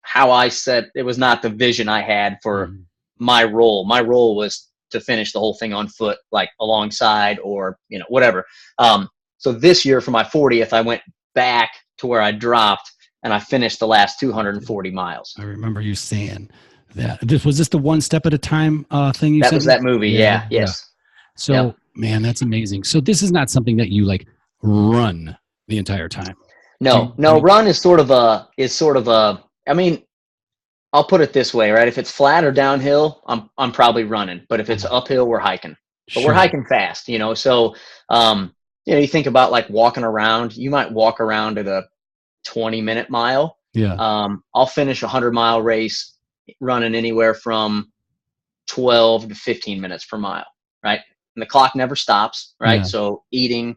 how it was not the vision I had for my role. My role was to finish the whole thing on foot, like alongside or, you know, whatever. So this year for my 40th, I went back to where I dropped, and I finished the last 240 miles. I remember you saying that. Was this the one step at a time thing you said? That was that movie. Yeah. Yes. Yeah. So, man, that's amazing. So this is not something that you like run the entire time. No, run is sort of a, I mean, I'll put it this way, right? If it's flat or downhill, I'm probably running. But if it's uphill, we're hiking. But we're hiking fast, you know. So, you think about like walking around. You might walk around at a 20-minute mile. Yeah. I'll finish a 100-mile race running anywhere from 12 to 15 minutes per mile, right? And the clock never stops, right? Yeah. So eating,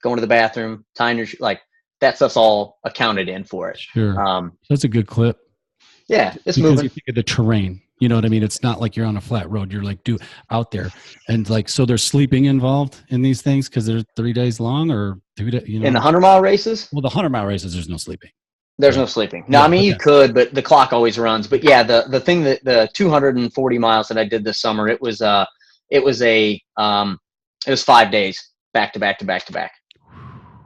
going to the bathroom, tying your like that stuff's all accounted in for it. Sure. That's a good clip. Yeah, it's because moving. You think of the terrain. You know what I mean? It's not like you're on a flat road. You're like out there, and like so there's sleeping involved in these things because they're 3 days long or 2 days. You know, in the 100-mile races. Well, the 100-mile races, there's no sleeping. There's no sleeping. No, I mean you could, but the clock always runs. But yeah, the thing that the 240 miles that I did this summer, it was 5 days back to back to back to back.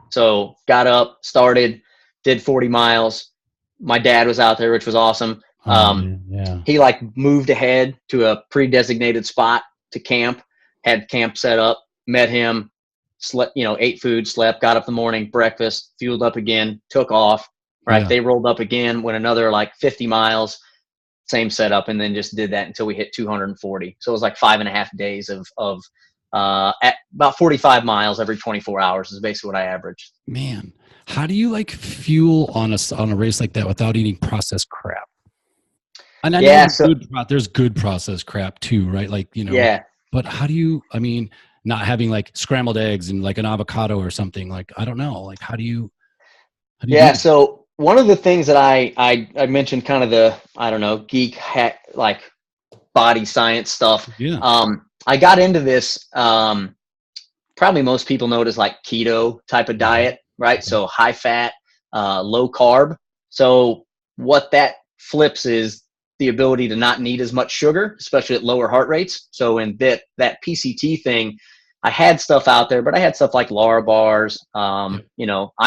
So got up, started, did 40 miles. My dad was out there, which was awesome. He like moved ahead to a pre-designated spot to camp, had camp set up, met him, slept, ate food, slept, got up in the morning, breakfast, fueled up again, took off, right? Yeah. They rolled up again, went another like 50 miles, same setup, and then just did that until we hit 240. So it was like 5.5 days of at about 45 miles every 24 hours is basically what I averaged. Man, how do you like fuel on a race like that without eating processed crap? And I know there's good processed crap too, right? Like, yeah. But how do you, not having like scrambled eggs and like an avocado or something, like, I don't know, like how do you so one of the things that I mentioned kind of the, I don't know, geek hack, like body science stuff. Yeah. I got into this, probably most people know it as like keto type of diet, right? Okay. So high fat, low carb. So what that flips is the ability to not need as much sugar, especially at lower heart rates. So in that PCT thing, I had stuff out there, but I had stuff like Lara bars. I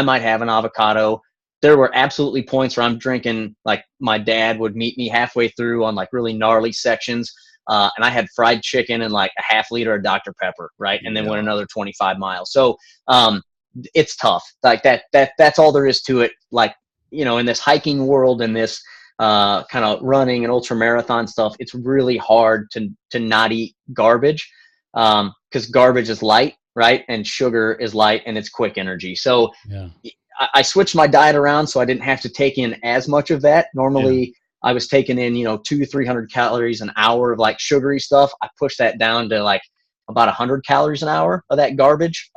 might have an avocado. There were absolutely points where I'm drinking, like my dad would meet me halfway through on like really gnarly sections. And I had fried chicken and like a half liter of Dr. Pepper, right? And then went another 25 miles. So it's tough. Like that's all there is to it. Like, in this hiking world and this kind of running and ultra marathon stuff, it's really hard to not eat garbage because garbage is light, right? And sugar is light and it's quick energy. So I switched my diet around so I didn't have to take in as much of that. Normally I was taking in, 200-300 calories an hour of like sugary stuff. I pushed that down to like about 100 calories an hour of that garbage,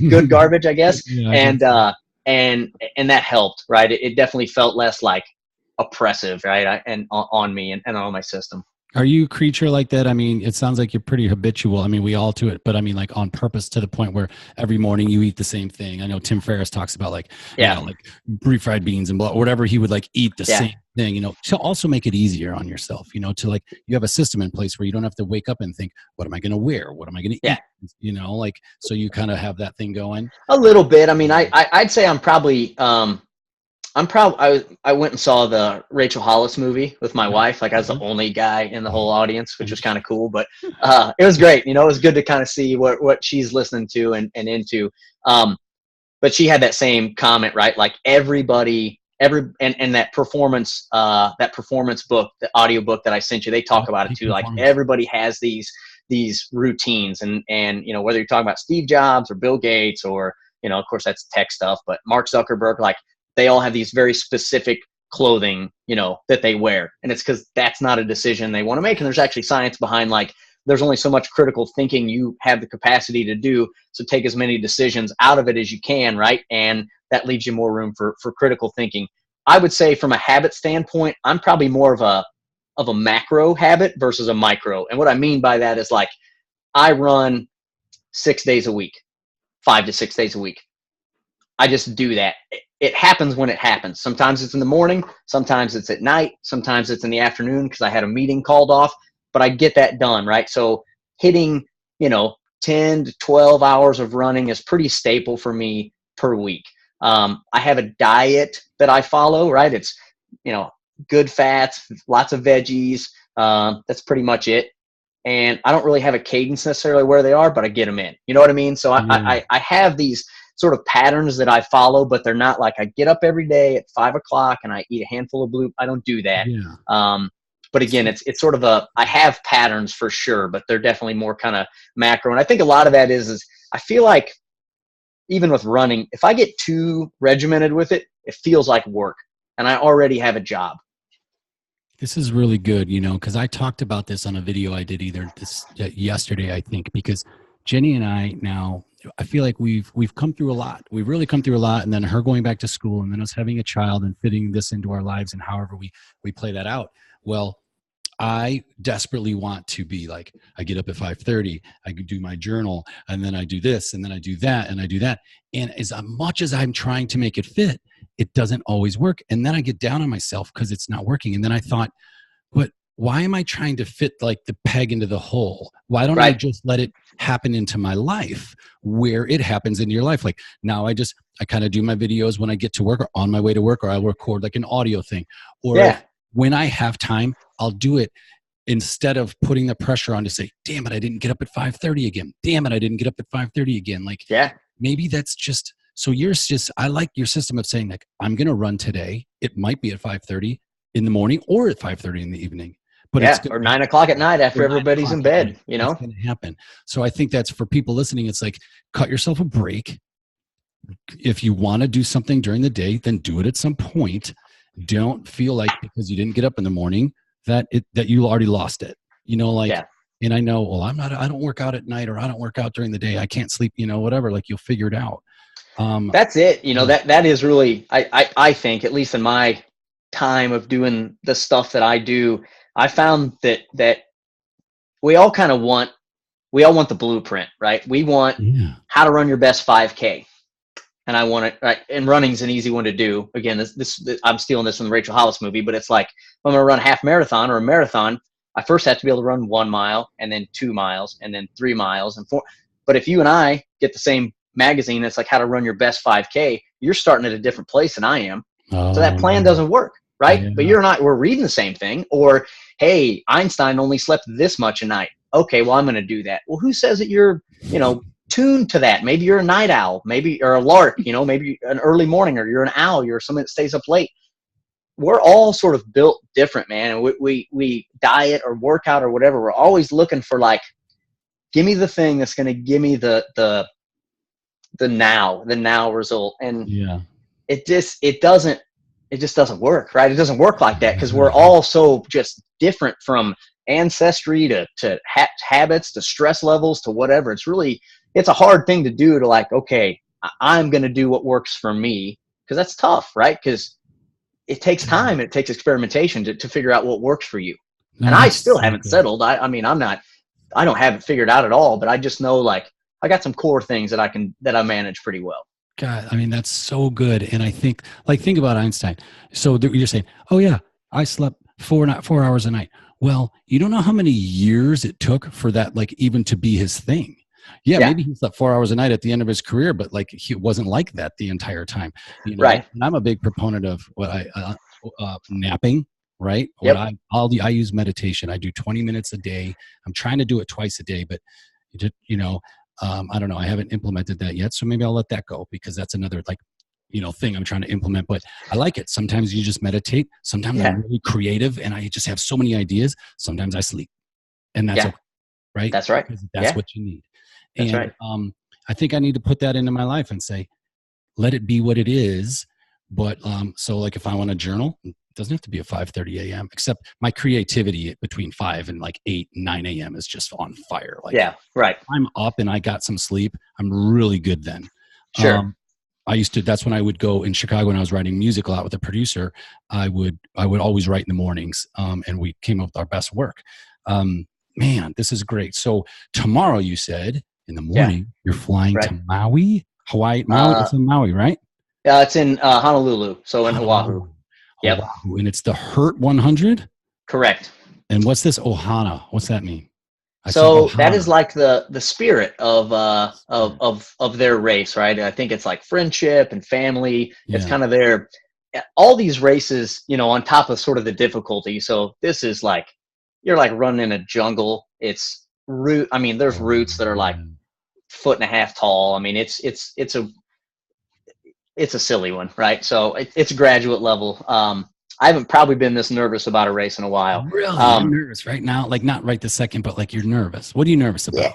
good garbage, I guess. And that helped, right? It definitely felt less like oppressive, right? And on me and on my system. Are you a creature like that? It sounds like you're pretty habitual. We all do it, but like on purpose to the point where every morning you eat the same thing. I know Tim Ferriss talks about like, like refried beans and whatever he would like eat the same thing, to also make it easier on yourself, to like, you have a system in place where you don't have to wake up and think, what am I going to wear? What am I going to eat? Like, so you kind of have that thing going. A little bit. I'd say I'm probably, I went and saw the Rachel Hollis movie with my wife. Like I was the only guy in the whole audience, which was kind of cool, but it was great. It was good to kind of see what she's listening to and into. But she had that same comment, right? Like everybody, and that performance book, the audio book that I sent you, they talk about it too. Like everybody has these routines and whether you're talking about Steve Jobs or Bill Gates or, of course that's tech stuff, but Mark Zuckerberg, like, they all have these very specific clothing, that they wear. And it's because that's not a decision they want to make. And there's actually science behind, like, there's only so much critical thinking you have the capacity to do. So take as many decisions out of it as you can, right? And that leaves you more room for critical thinking. I would say from a habit standpoint, I'm probably more of a macro habit versus a micro. And what I mean by that is like, I run 6 days a week, 5 to 6 days a week. I just do that. It happens when it happens. Sometimes it's in the morning. Sometimes it's at night. Sometimes it's in the afternoon because I had a meeting called off, but I get that done, right? So hitting, 10 to 12 hours of running is pretty staple for me per week. I have a diet that I follow, right? It's, good fats, lots of veggies. That's pretty much it. And I don't really have a cadence necessarily where they are, but I get them in. You know what I mean? So I have these sort of patterns that I follow, but they're not like I get up every day at 5 o'clock and I eat a handful of blue. I don't do that. Yeah. But again, it's sort of I have patterns for sure, but they're definitely more kind of macro. And I think a lot of that is I feel like even with running, if I get too regimented with it, it feels like work, and I already have a job. This is really good, because I talked about this on a video I did yesterday, I think, because Jenny and I now, I feel like we've come through a lot. We've really come through a lot, and then her going back to school, and then us having a child and fitting this into our lives, and however we play that out. Well, I desperately want to be like, I get up at 5:30, I do my journal, and then I do this, and then I do that, and I do that. And as much as I'm trying to make it fit, it doesn't always work. And then I get down on myself because it's not working. And then I thought, but why am I trying to fit like the peg into the hole? Why don't I just let it happen into my life where it happens into your life? Like now I kind of do my videos when I get to work or on my way to work, or I'll record like an audio thing. Or when I have time, I'll do it instead of putting the pressure on to say, damn it, I didn't get up at 5:30 again. Damn it, I didn't get up at 5:30 again. Like, maybe that's just, so yours just, I like your system of saying like, I'm going to run today. It might be at 5:30 in the morning or at 5:30 in the evening. But it's or 9 o'clock at night after everybody's in bed, It's going to happen. So I think that's for people listening. It's like, cut yourself a break. If you want to do something during the day, then do it at some point. Don't feel like because you didn't get up in the morning that you already lost it, and I know, well, I don't work out at night, or I don't work out during the day. I can't sleep, whatever, like you'll figure it out. That's it. That is really, I think, at least in my time of doing the stuff that I do, I found that we all want the blueprint, right? We want how to run your best 5K. And I want it, right? And running's an easy one to do. Again, this I'm stealing this from the Rachel Hollis movie, but it's like, if I'm going to run a half marathon or a marathon, I first have to be able to run 1 mile, and then 2 miles, and then 3 miles, and 4. But if you and I get the same magazine that's like how to run your best 5K, you're starting at a different place than I am. So that plan doesn't work, right? Yeah. But you and I, we're reading the same thing. Or, hey, Einstein only slept this much a night. Okay, well, I'm going to do that. Well, who says that you're, tuned to that? Maybe you're a night owl, maybe, or a lark, maybe an early morning, or you're an owl, you're someone that stays up late. We're all sort of built different, man. And we diet or workout or whatever. We're always looking for like, give me the thing that's going to give me the now result. And it just doesn't work, right? It doesn't work like that, because we're all so just different, from ancestry to habits to stress levels to whatever. It's a hard thing to do, to like, okay, I'm going to do what works for me, because that's tough, right? Because it takes time. It takes experimentation to figure out what works for you. No, and I still haven't settled. I don't have it figured out at all, but I just know, like, I got some core things that I manage pretty well. God, that's so good. And I think about Einstein. So you're saying, oh yeah, I slept 4 hours a night. Well, you don't know how many years it took for that, like, even to be his thing. Yeah, maybe he slept 4 hours a night at the end of his career, but like, he wasn't like that the entire time. Right. And I'm a big proponent of what napping. Right. Yep. I use meditation. I do 20 minutes a day. I'm trying to do it twice a day, but I don't know. I haven't implemented that yet. So maybe I'll let that go, because that's another thing I'm trying to implement, but I like it. Sometimes you just meditate. Sometimes I'm really creative and I just have so many ideas. Sometimes I sleep, and that's okay, right? That's right. Because that's what you need. That's right. I think I need to put that into my life and say, let it be what it is. But so like, if I want to journal, it doesn't have to be at 5:30 a.m. except my creativity between 5 and like 8, 9 a.m. is just on fire. Like, I'm up and I got some sleep, I'm really good then. Sure. That's when I would go in Chicago when I was writing music a lot with a producer. I would always write in the mornings, and we came up with our best work. Man, this is great. So tomorrow, you said in the morning, you're flying to Maui, Hawaii. It's in Maui, right? It's in Honolulu, so in Oahu. Yep. Oahu. And it's the Hurt 100? Correct. And what's this Ohana? What's that mean? So that is like the spirit of their race, right? I think it's like friendship and family. It's kind of all these races, on top of sort of the difficulty. So this is like, you're like running in a jungle. It's there's roots that are like 1.5 feet tall. It's it's a silly one, right? So it's graduate level. I haven't probably been this nervous about a race in a while. Really? You're nervous right now? Like not right this second, but like you're nervous. What are you nervous about? Yeah.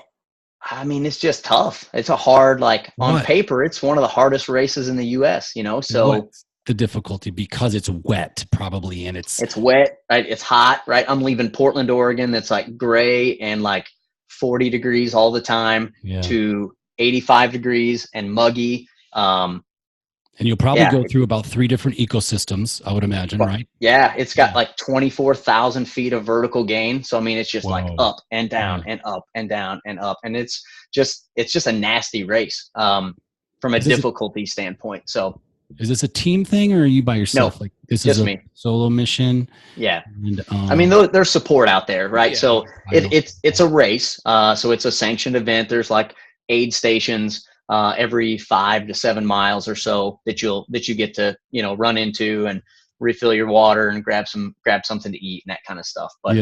I mean, it's just tough. It's a hard, like on What? paper, it's one of the hardest races in the US, you know? So what's the difficulty? Because it's wet probably, and it's wet, right? It's hot, right? I'm leaving Portland, Oregon. That's like gray and like 40 degrees all the time to 85 degrees and muggy. And you'll probably go through about 3 different ecosystems, I would imagine, right? Yeah, it's got like 24,000 feet of vertical gain. So I mean, it's just like up and down and up and down and up, and it's just a nasty race from a difficulty standpoint. So, is this a team thing, or are you by yourself? No, like this just is a me. solo mission. Yeah, and, I mean, there's support out there, right? So it's a race, so it's a sanctioned event. There's like aid stations every 5 to 7 miles or so that you get to, you know, run into and refill your water and grab something to eat and that kind of stuff. But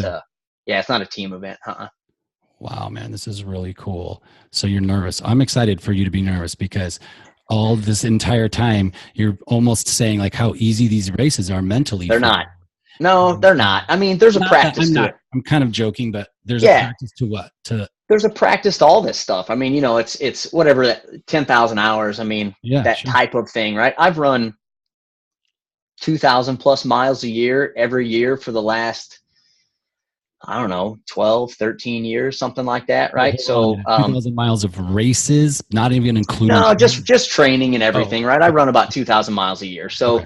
it's not a team event. Wow, man, this is really cool. So you're nervous. I'm excited for you to be nervous because all this entire time you're almost saying like how easy these races are mentally. They're not. No, they're not. I mean, there's a practice to it. I'm kind of joking, but there's a practice to what? There's a practice to all this stuff. I mean, you know, it's whatever that 10,000 hours. I mean, type of thing, right? I've run 2,000 plus miles a year every year for the last, I don't know, 12, 13 years, something like that, right? So 2,000 miles of races, not even including. No, just training and everything, right? I run about 2,000 miles a year. So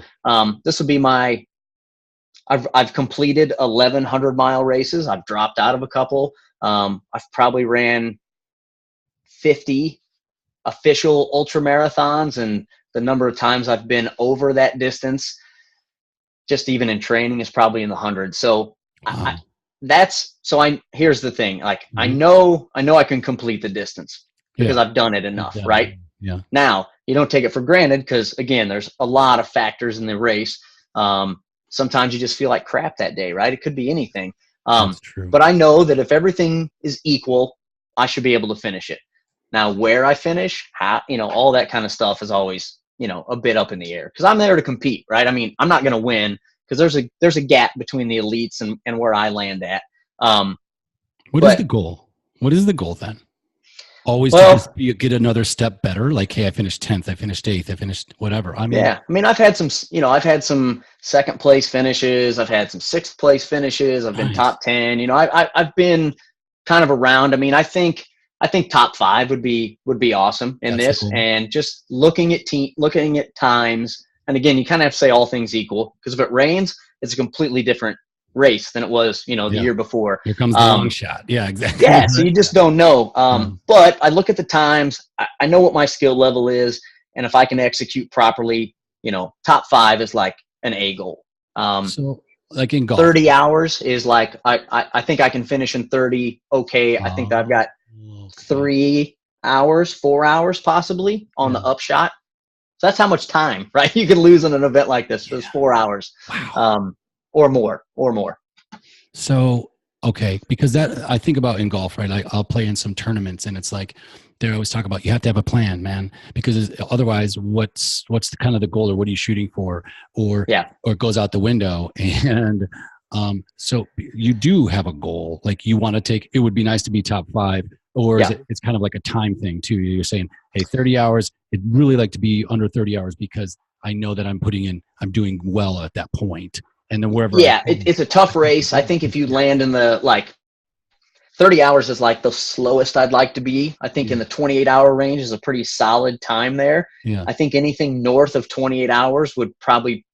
this will be I've completed 1,100-mile races. I've dropped out of a couple. I've probably ran 50 official ultra marathons, and the number of times I've been over that distance, just even in training, is probably in the hundreds. So here's the thing. Like, I know I can complete the distance because I've done it enough, right? Yeah. Now, you don't take it for granted because, again, there's a lot of factors in the race. Sometimes you just feel like crap that day, right? It could be anything. That's true. But I know that if everything is equal, I should be able to finish it. Now, where I finish, how, you know, all that kind of stuff is always, you know, a bit up in the air because I'm there to compete, right? I mean, I'm not going to win because there's a gap between the elites and where I land at. What is the goal? What is the goal then? Always to just get another step better. Like, hey, I finished 10th, I finished 8th, I finished whatever. I mean, I've had some second place finishes. I've had some 6th place finishes. I've been top 10. You know, I've been kind of around. I mean, I think top 5 would be awesome in this. Cool. And just looking at times. And again, you kind of have to say all things equal because if it rains, it's a completely different race than it was, you know, the year before. Here comes the long shot. Yeah, exactly. Yeah, so you just don't know. But I look at the times. I know what my skill level is, and if I can execute properly, you know, top 5 is like an A goal. So, like in golf, 30 hours is like I think I can finish in 30. Okay, I think I've got 3 hours, 4 hours possibly on the upshot. So that's how much time, right? You can lose in an event like this. There's 4 hours. Wow. Or more. So, okay, because that I think about in golf, right? Like I'll play in some tournaments and it's like, they always talk about, you have to have a plan, man, because otherwise what's the kind of the goal, or what are you shooting for? Or it goes out the window. And so you do have a goal, like you want to take, it would be nice to be top 5, or is it's kind of like a time thing too. You're saying, hey, 30 hours, I'd really like to be under 30 hours because I know that I'm doing well at that point. And then wherever. Yeah, it's a tough race. I think if you land in the 30 hours is like the slowest I'd like to be. I think in the 28-hour range is a pretty solid time there. Yeah. I think anything north of 28 hours would probably,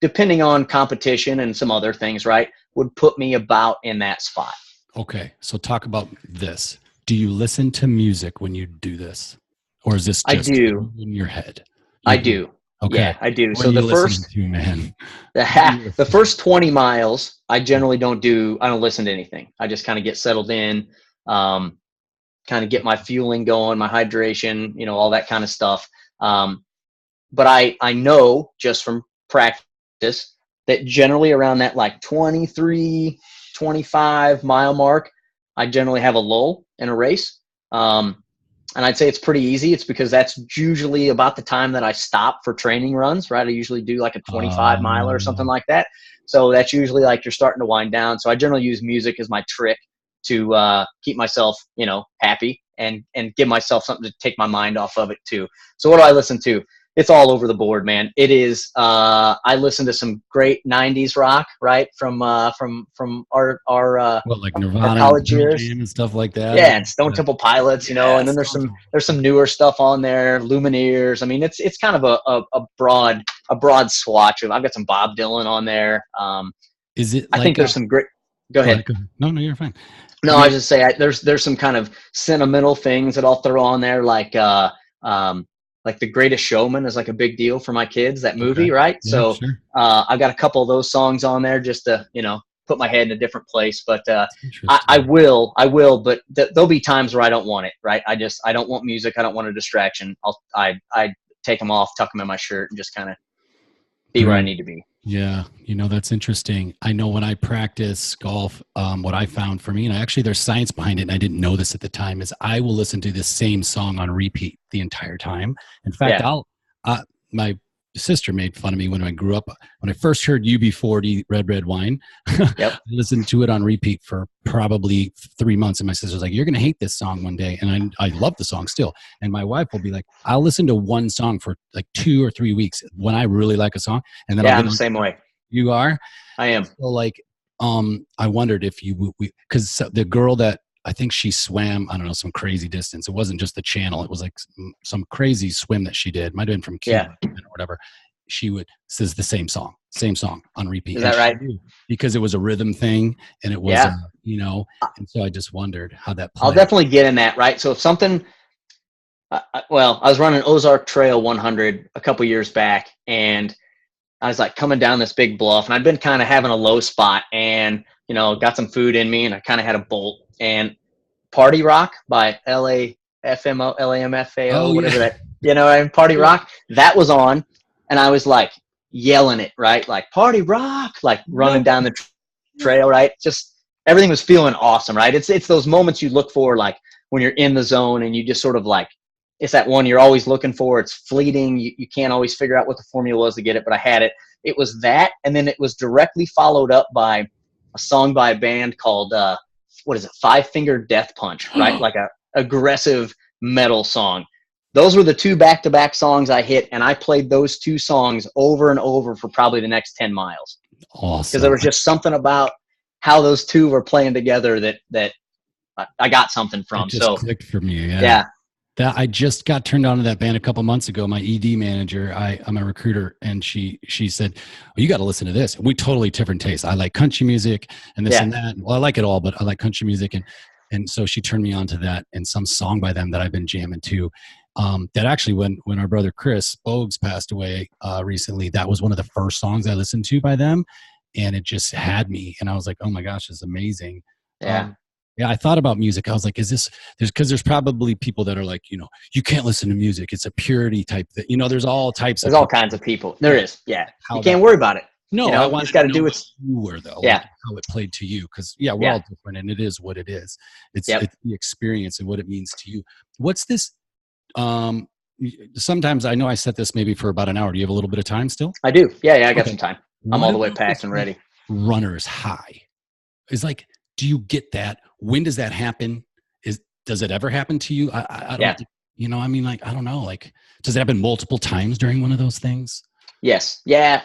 depending on competition and some other things, right, would put me about in that spot. Okay, so talk about this. Do you listen to music when you do this? Or is this just in your head? I do. Okay. Yeah, I do. So the first man? The first 20 miles, I generally don't listen to anything. I just kind of get settled in, kind of get my fueling going, my hydration, you know, all that kind of stuff. But I know just from practice that generally around that like 23, 25 mile mark, I generally have a lull in a race. And I'd say it's pretty easy. It's because that's usually about the time that I stop for training runs, right? I usually do like a 25 miler or something like that. So that's usually like you're starting to wind down. So I generally use music as my trick to keep myself, happy and give myself something to take my mind off of it too. So what do I listen to? It's all over the board, man. It is. I listen to some great '90s rock, right, from our like Nirvana, college years, and stuff like that. Yeah, and Stone Temple Pilots, and then there's some newer stuff on there, Lumineers. I mean, it's kind of a broad swatch of. I've got some Bob Dylan on there. Is it? I think there's some great. Go ahead. No, you're fine. No, I just say there's some kind of sentimental things that I'll throw on there, like The Greatest Showman is like a big deal for my kids, that movie, right? Yeah, so sure. I've got a couple of those songs on there just to, put my head in a different place. But I will, but there'll be times where I don't want it, right? I don't want music. I don't want a distraction. I take them off, tuck them in my shirt, and just kind of be where I need to be. Yeah, that's interesting. I know when I practice golf, what I found for me, and actually there's science behind it, and I didn't know this at the time, is I will listen to the same song on repeat the entire time. In fact, my sister made fun of me when I grew up. When I first heard UB40, Red Wine, I listened to it on repeat for probably 3 months. And my sister's like, you're going to hate this song one day. And I love the song still. And my wife will be like, I'll listen to one song for like 2 or 3 weeks when I really like a song. And then I'm the same way. You are? I am. So like, I wondered if because the girl that, I think she swam, I don't know, some crazy distance. It wasn't just the channel. It was like some crazy swim that she did. Might have been from Cuba or whatever. Says the same song on repeat. Is that right? Because it was a rhythm thing, and it was, and so I just wondered how that played. I'll definitely get in that, right? So if something, I was running Ozark Trail 100 a couple years back, and I was like coming down this big bluff, and I'd been kind of having a low spot, and got some food in me, and I kind of had a bolt. And Party Rock by LAMFAO, whatever that, Party Rock, that was on, and I was like yelling it, right? Like Party Rock, like running down the trail, right? Just everything was feeling awesome, right? It's those moments you look for, like when you're in the zone and you just sort of like, it's that one you're always looking for. It's fleeting. You can't always figure out what the formula was to get it, but I had it. It was that, and then it was directly followed up by a song by a band called what is it? Five Finger Death Punch, right? Like a aggressive metal song. Those were the two back-to-back songs I hit, and I played those two songs over and over for probably the next 10 miles. Awesome. Because there was just something about how those two were playing together that I got something from. It just clicked for me. Yeah. That I just got turned on to that band a couple months ago. My ED manager, I'm a recruiter, and she said, well, you got to listen to this. We totally different tastes. I like country music and this and that. Well, I like it all, but I like country music. And so she turned me on to that and some song by them that I've been jamming to. That actually, when our brother Chris Bogues passed away recently, that was one of the first songs I listened to by them. And it just had me. And I was like, oh my gosh, it's amazing. Yeah. Yeah, I thought about music. I was like, there's probably people that are like, you can't listen to music. It's a purity type thing. There's all types There's all kinds of people. There is. Yeah. You can't worry about it. No, I want to do what you were, though. Yeah. Like how it played to you. Because, we're all different, and it is what it is. It's the experience and what it means to you. What's this? Sometimes I know I set this maybe for about an hour. Do you have a little bit of time still? I do. Yeah, I got some time. I'm all the way packed and ready. Runner's high. It's like, do you get that? When does that happen? Does it ever happen to you? I don't, I don't know. Like, does it happen multiple times during one of those things? Yes. Yeah.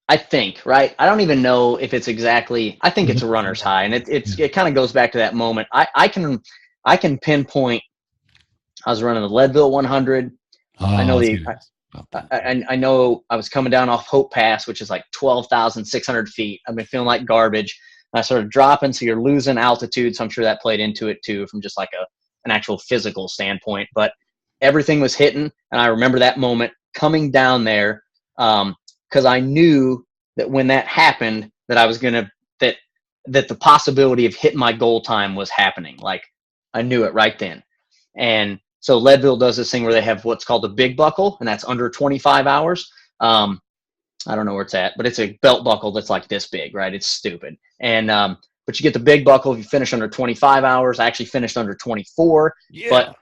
I think, right. I don't even know if it's exactly, I think it's a runner's high, and it kind of goes back to that moment. I can pinpoint, I was running the Leadville 100. I know I know I was coming down off Hope Pass, which is like 12,600 feet. I've been feeling like garbage. I started dropping, so you're losing altitude. So I'm sure that played into it too, from just like an actual physical standpoint. But everything was hitting, and I remember that moment coming down there because I knew that when that happened, that I was gonna that the possibility of hitting my goal time was happening. Like I knew it right then. And so Leadville does this thing where they have what's called a big buckle, and that's under 25 hours. I don't know where it's at, but it's a belt buckle that's like this big, right? It's stupid. And but you get the big buckle if you finish under 25 hours. I actually finished under 24, but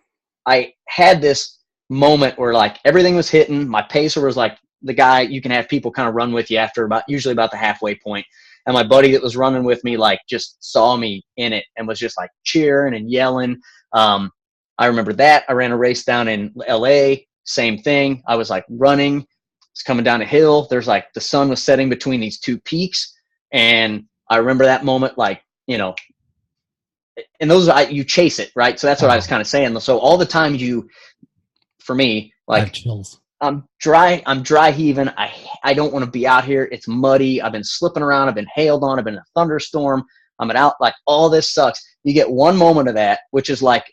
I had this moment where like everything was hitting. My pacer was like the guy, you can have people kind of run with you after usually about the halfway point. And my buddy that was running with me, like just saw me in it and was just like cheering and yelling. I remember that. I ran a race down in LA, same thing. I was like running, it's coming down a hill. There's like the sun was setting between these two peaks. And I remember that moment, like, you know, and those you chase it, right? So that's what I was kind of saying. So all the time for me, like chills. I'm dry heaving. I don't want to be out here. It's muddy. I've been slipping around. I've been hailed on. I've been in a thunderstorm. I'm out, like all this sucks. You get one moment of that, which is like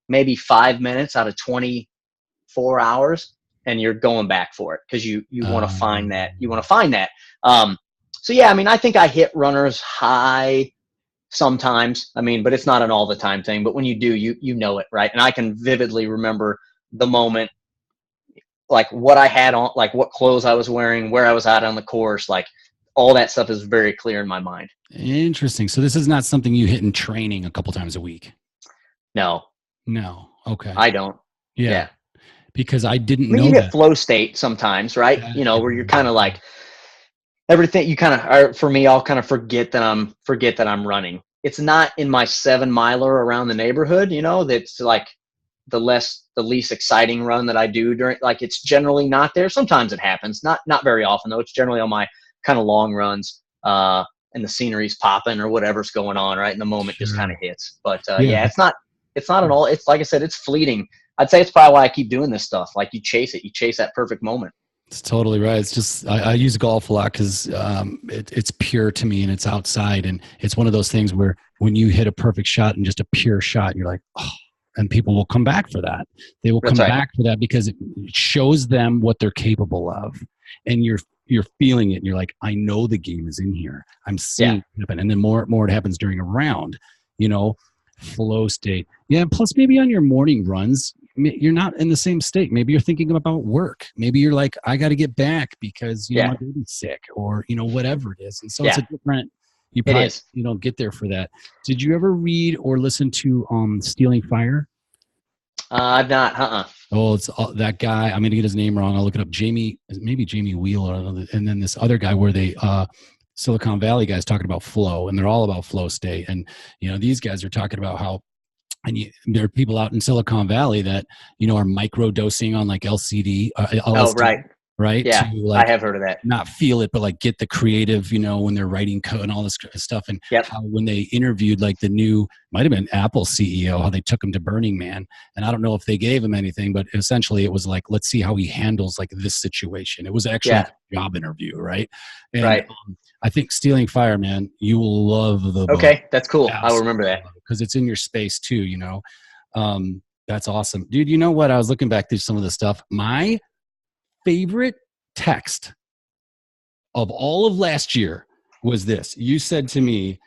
maybe 5 minutes out of 24 hours, and you're going back for it because you want to find that. You want to find that. So yeah, I mean, I think I hit runners high sometimes. I mean, but it's not an all the time thing. But when you do, you know it, right? And I can vividly remember the moment, like what I had on, like what clothes I was wearing, where I was at on the course, like all that stuff is very clear in my mind. Interesting. So this is not something you hit in training a couple times a week? No. Okay. I don't. Yeah. Because I didn't know you that. Hit flow state sometimes, right? You know, where you're kind of like everything you kind of are, for me, I'll kind of forget that I'm running. It's not in my 7 miler around the neighborhood, you know, that's like the least exciting run that I do during, like, it's generally not there. Sometimes it happens, not very often though. It's generally on my kind of long runs, and the scenery's popping or whatever's going on, right? And the moment just kind of hits. But yeah, it's not at all. It's like I said, it's fleeting. I'd say it's probably why I keep doing this stuff. Like you chase that perfect moment. It's totally right. It's just, I use golf a lot because it's pure to me and it's outside. And it's one of those things where when you hit a perfect shot and just a pure shot, you're like, oh, and people will come back for that. They will come back for that because it shows them what they're capable of. And you're feeling it. And you're like, I know the game is in here. I'm seeing it happen. And then more it happens during a round, you know, flow state. Yeah. Plus maybe on your morning runs, you're not in the same state. Maybe you're thinking about work. Maybe you're like, I got to get back because, you know, my baby's sick or, you know, whatever it is. And so it's a different, you probably, you don't get there for that. Did you ever read or listen to Stealing Fire? I've not, Oh, it's that guy. I'm going to get his name wrong. I'll look it up. Maybe Jamie Wheeler. And then this other guy where they, Silicon Valley guys talking about flow, and they're all about flow state. And, you know, these guys are talking about how, and there are people out in Silicon Valley that, you know, are micro dosing on like LSD, right? Yeah, to, like, I have heard of that. Not feel it, but like get the creative, you know, when they're writing code and all this stuff. And how when they interviewed like the new, might have been Apple CEO, how they took him to Burning Man. And I don't know if they gave him anything, but essentially it was like, let's see how he handles like this situation. It was actually like a job interview, right? And I think Stealing Fire, man, you will love the book. Okay, that's cool. I'll remember that. Because it's in your space too, you know. That's awesome. Dude, you know what? I was looking back through some of the stuff. My favorite text of all of last year was this. You said to me,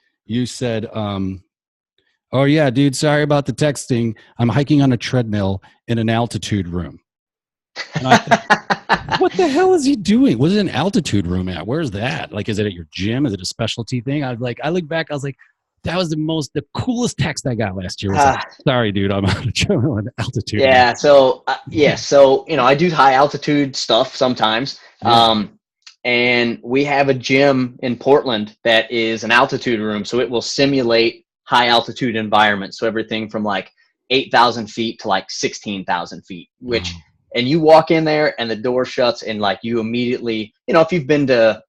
oh yeah, dude, sorry about the texting. I'm hiking on a treadmill in an altitude room. And I thought, what the hell is he doing? What's an altitude room at? Where's that? Like, is it at your gym? Is it a specialty thing? I look back, I was like, that was the coolest text I got last year. Was like, sorry, dude, I'm on an altitude. Yeah. So, so, you know, I do high altitude stuff sometimes. Yeah. And we have a gym in Portland that is an altitude room. So it will simulate high altitude environments. So everything from like 8,000 feet to like 16,000 feet, which, and you walk in there and the door shuts and like you immediately, you know, if you've been to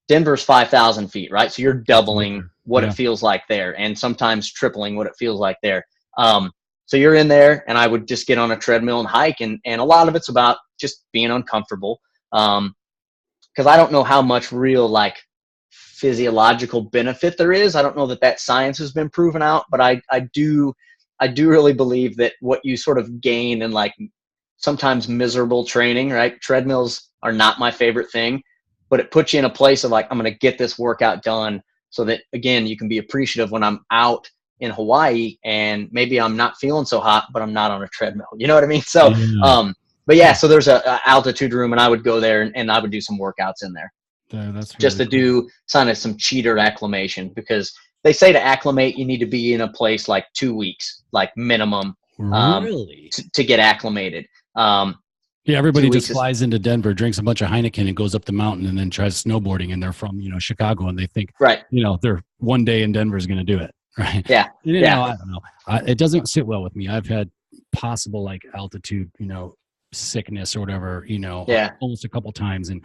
Denver's 5,000 feet, right? So you're doubling what it feels like there and sometimes tripling what it feels like there. So you're in there and I would just get on a treadmill and hike. And a lot of it's about just being uncomfortable. Because I don't know how much real like physiological benefit there is. I don't know that science has been proven out, but I do really believe that what you sort of gain in like sometimes miserable training, right? Treadmills are not my favorite thing, but it puts you in a place of like, I'm going to get this workout done so that, again, you can be appreciative when I'm out in Hawaii and maybe I'm not feeling so hot, but I'm not on a treadmill. You know what I mean? So, but yeah, so there's a altitude room and I would go there and I would do some workouts in there. That's really just to do kind of some cheater acclimation, because they say to acclimate, you need to be in a place like 2 weeks, like minimum, Really? To get acclimated. Yeah, everybody just flies into Denver, drinks a bunch of Heineken, and goes up the mountain, and then tries snowboarding. And they're from Chicago, and they think they're one day in Denver is going to do it, right? Yeah, I don't know. It doesn't sit well with me. I've had possible like altitude, sickness or whatever, almost a couple times, and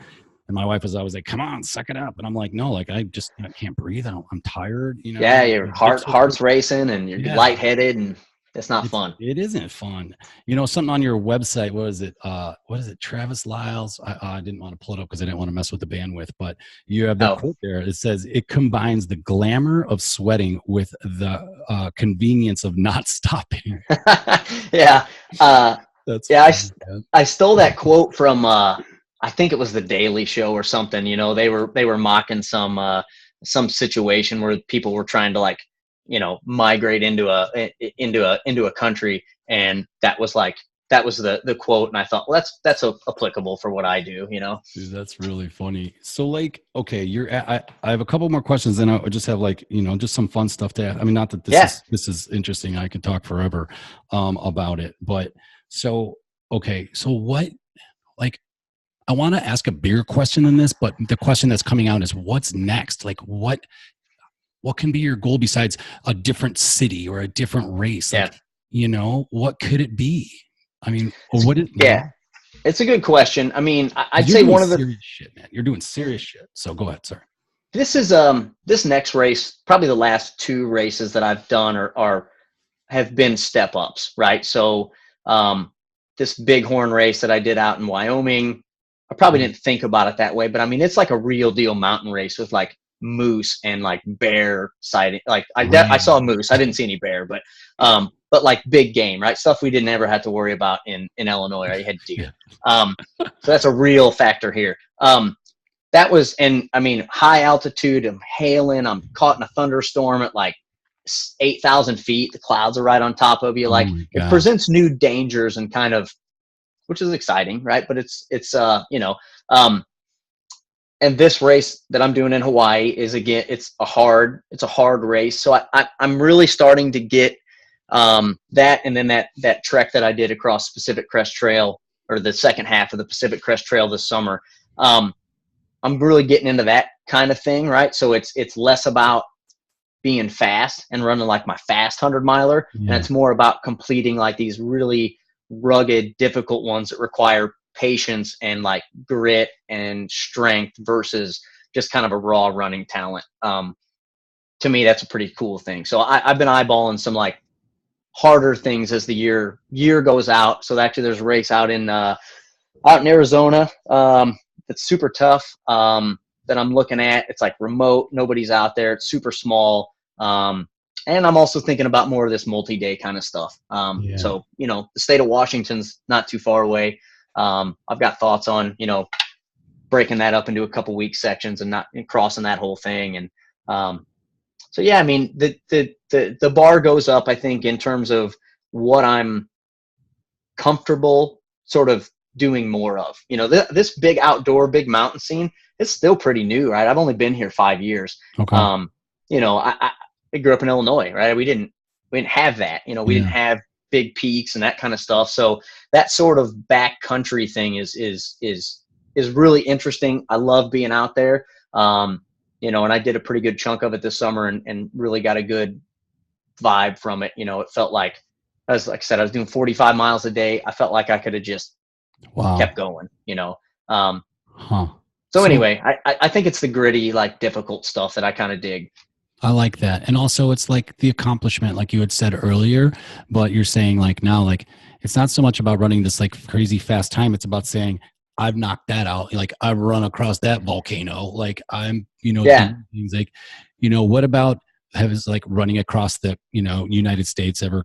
my wife was always like, "Come on, suck it up," and I'm like, "No, like I can't breathe. I'm tired." Yeah, your heart's racing, and you're lightheaded, and it's not fun. It isn't fun. Something on your website, what is it? Travis Liles? I didn't want to pull it up because I didn't want to mess with the bandwidth, but you have the quote there. It says, it combines the glamour of sweating with the convenience of not stopping. Yeah. I stole that quote from, I think it was the Daily Show or something. They were mocking some situation where people were trying to like, migrate into a country, and that was the quote, and I thought, well, that's applicable for what I do. Dude, that's really funny. So like, okay, I have a couple more questions, and I just have like just some fun stuff to add. I mean, not that this is interesting, I could talk forever about it, but so what, like, I want to ask a bigger question than this, but the question that's coming out is, what's next? Like, what can be your goal besides a different city or a different race? Like, what could it be? I mean, it's a good question. I mean, I'd say one of the serious shit, man. You're doing serious shit. So go ahead, sir. This is this next race, probably the last two races that I've done have been step ups, right? So this Bighorn race that I did out in Wyoming, I probably didn't think about it that way, but I mean, it's like a real deal mountain race with like moose and like bear sighting. Like I saw a moose. I didn't see any bear, but like big game, right? Stuff we didn't ever have to worry about in Illinois, right? You had deer. So that's a real factor here. That was, and I mean, high altitude, I'm hailing, I'm caught in a thunderstorm at like 8,000 feet. The clouds are right on top of you. Like it presents new dangers and kind of, which is exciting, right? But it's and this race that I'm doing in Hawaii is, again, it's a hard race. So I'm really starting to get that, and then that trek that I did across Pacific Crest Trail, or the second half of the Pacific Crest Trail this summer. I'm really getting into that kind of thing, right? So it's less about being fast and running like my fast 100-miler, and it's more about completing like these really rugged, difficult ones that require patience and like grit and strength versus just kind of a raw running talent. To me, that's a pretty cool thing. So I've been eyeballing some like harder things as the year goes out. So actually there's a race out in Arizona that's super tough that I'm looking at. It's like remote, nobody's out there, it's super small. And I'm also thinking about more of this multi-day kind of stuff. So, the state of Washington's not too far away. I've got thoughts on, breaking that up into a couple week sections and not crossing that whole thing. And so, yeah, I mean, the bar goes up, I think, in terms of what I'm comfortable sort of doing more of. This big outdoor, big mountain scene, it's still pretty new, right? I've only been here 5 years. Okay. I grew up in Illinois, right? We didn't have that, we didn't have big peaks and that kind of stuff. So that sort of backcountry thing is really interesting. I love being out there. And I did a pretty good chunk of it this summer and really got a good vibe from it. It felt like I was doing 45 miles a day. I felt like I could have just kept going, So anyway, I think it's the gritty, like difficult stuff that I kind of dig. I like that. And also it's like the accomplishment, like you had said earlier, but you're saying like now, like it's not so much about running this like crazy fast time. It's about saying, I've knocked that out. Like I've run across that volcano. Like I'm, doing things like, what about has like running across the, United States ever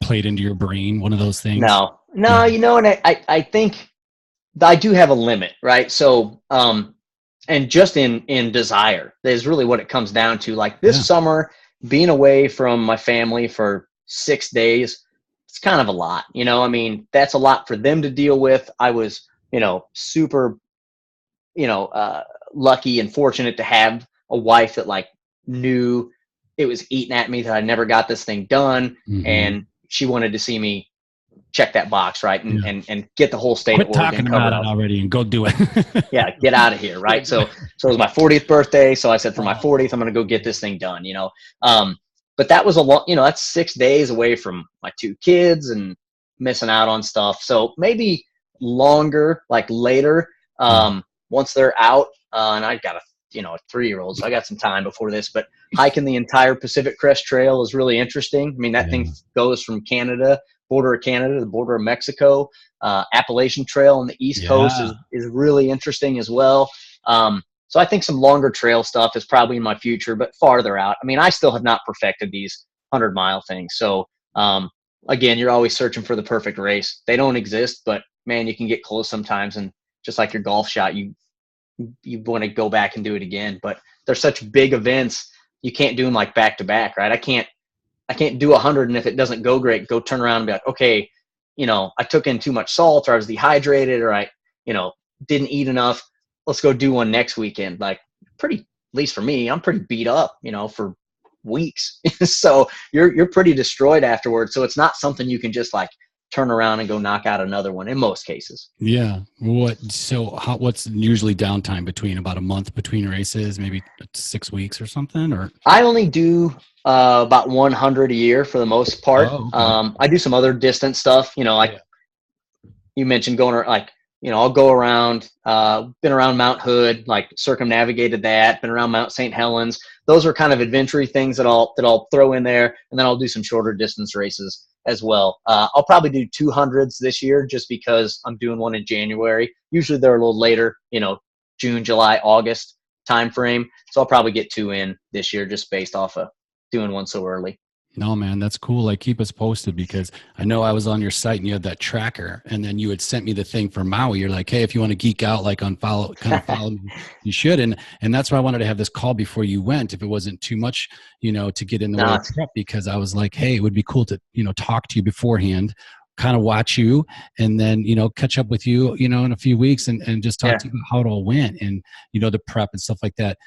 played into your brain? One of those things? No, and I think I do have a limit, right? So, and just in desire is really what it comes down to. Like this summer, being away from my family for 6 days, it's kind of a lot, I mean, that's a lot for them to deal with. I was, super, lucky and fortunate to have a wife that like knew it was eating at me that I never got this thing done. Mm-hmm. And she wanted to see me check that box, right? And get the whole state Quit of Oregon talking covered about up. it already and go do it. Yeah, get out of here, right? So it was my 40th birthday, so I said for my 40th, I'm going to go get this thing done, But that was a long, that's 6 days away from my 2 kids and missing out on stuff. So maybe longer, like later, once they're out, and I got a 3-year-old, so I got some time before this. But hiking the entire Pacific Crest Trail is really interesting. I mean, that thing goes from border of Canada to the border of Mexico. Appalachian Trail on the East Coast is really interesting as well. So I think some longer trail stuff is probably in my future, but farther out. I mean, I still have not perfected these 100-mile things. So again, you're always searching for the perfect race. They don't exist, but man, you can get close sometimes. And just like your golf shot, you want to go back and do it again. But they're such big events, you can't do them like back to back, right? I can't do 100, and if it doesn't go great, go turn around and be like, okay, I took in too much salt, or I was dehydrated, or I didn't eat enough. Let's go do one next weekend. Like, at least for me, I'm pretty beat up, for weeks. So you're pretty destroyed afterwards. So it's not something you can just like turn around and go knock out another one in most cases. Yeah. What's usually downtime between about a month between races, maybe 6 weeks or something? Or I only do about 100 a year for the most part. Oh, okay. I do some other distance stuff, like you mentioned going like, I'll go around, been around Mount Hood, like circumnavigated that, been around Mount St. Helens. Those are kind of adventure things that I'll throw in there. And then I'll do some shorter distance races as well. I'll probably do 200s this year just because I'm doing one in January. Usually they're a little later, June, July, August timeframe. So I'll probably get 2 in this year just based off of doing one so early. No, man, that's cool. Like, keep us posted, because I know I was on your site and you had that tracker, and then you had sent me the thing for Maui. You're like, hey, if you want to geek out, like follow me, you should. And that's why I wanted to have this call before you went, if it wasn't too much, to get in the way of prep, because I was like, hey, it would be cool to, talk to you beforehand, kind of watch you, and then, catch up with you, in a few weeks and just talk to you about how it all went and, the prep and stuff like that.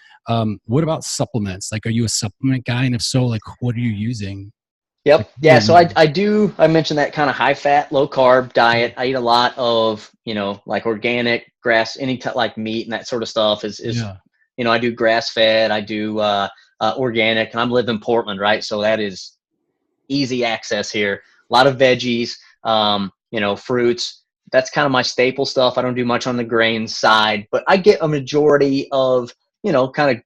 What about supplements? Like, are you a supplement guy? And if so, like, what are you using? Yep. Like, yeah. So I mentioned that kind of high fat, low carb diet. I eat a lot of, like organic grass, like meat and that sort of stuff I do grass fed, I do organic, and I'm living in Portland, right? So that is easy access here. A lot of veggies, fruits. That's kind of my staple stuff. I don't do much on the grains side, but I get a majority of, kind of,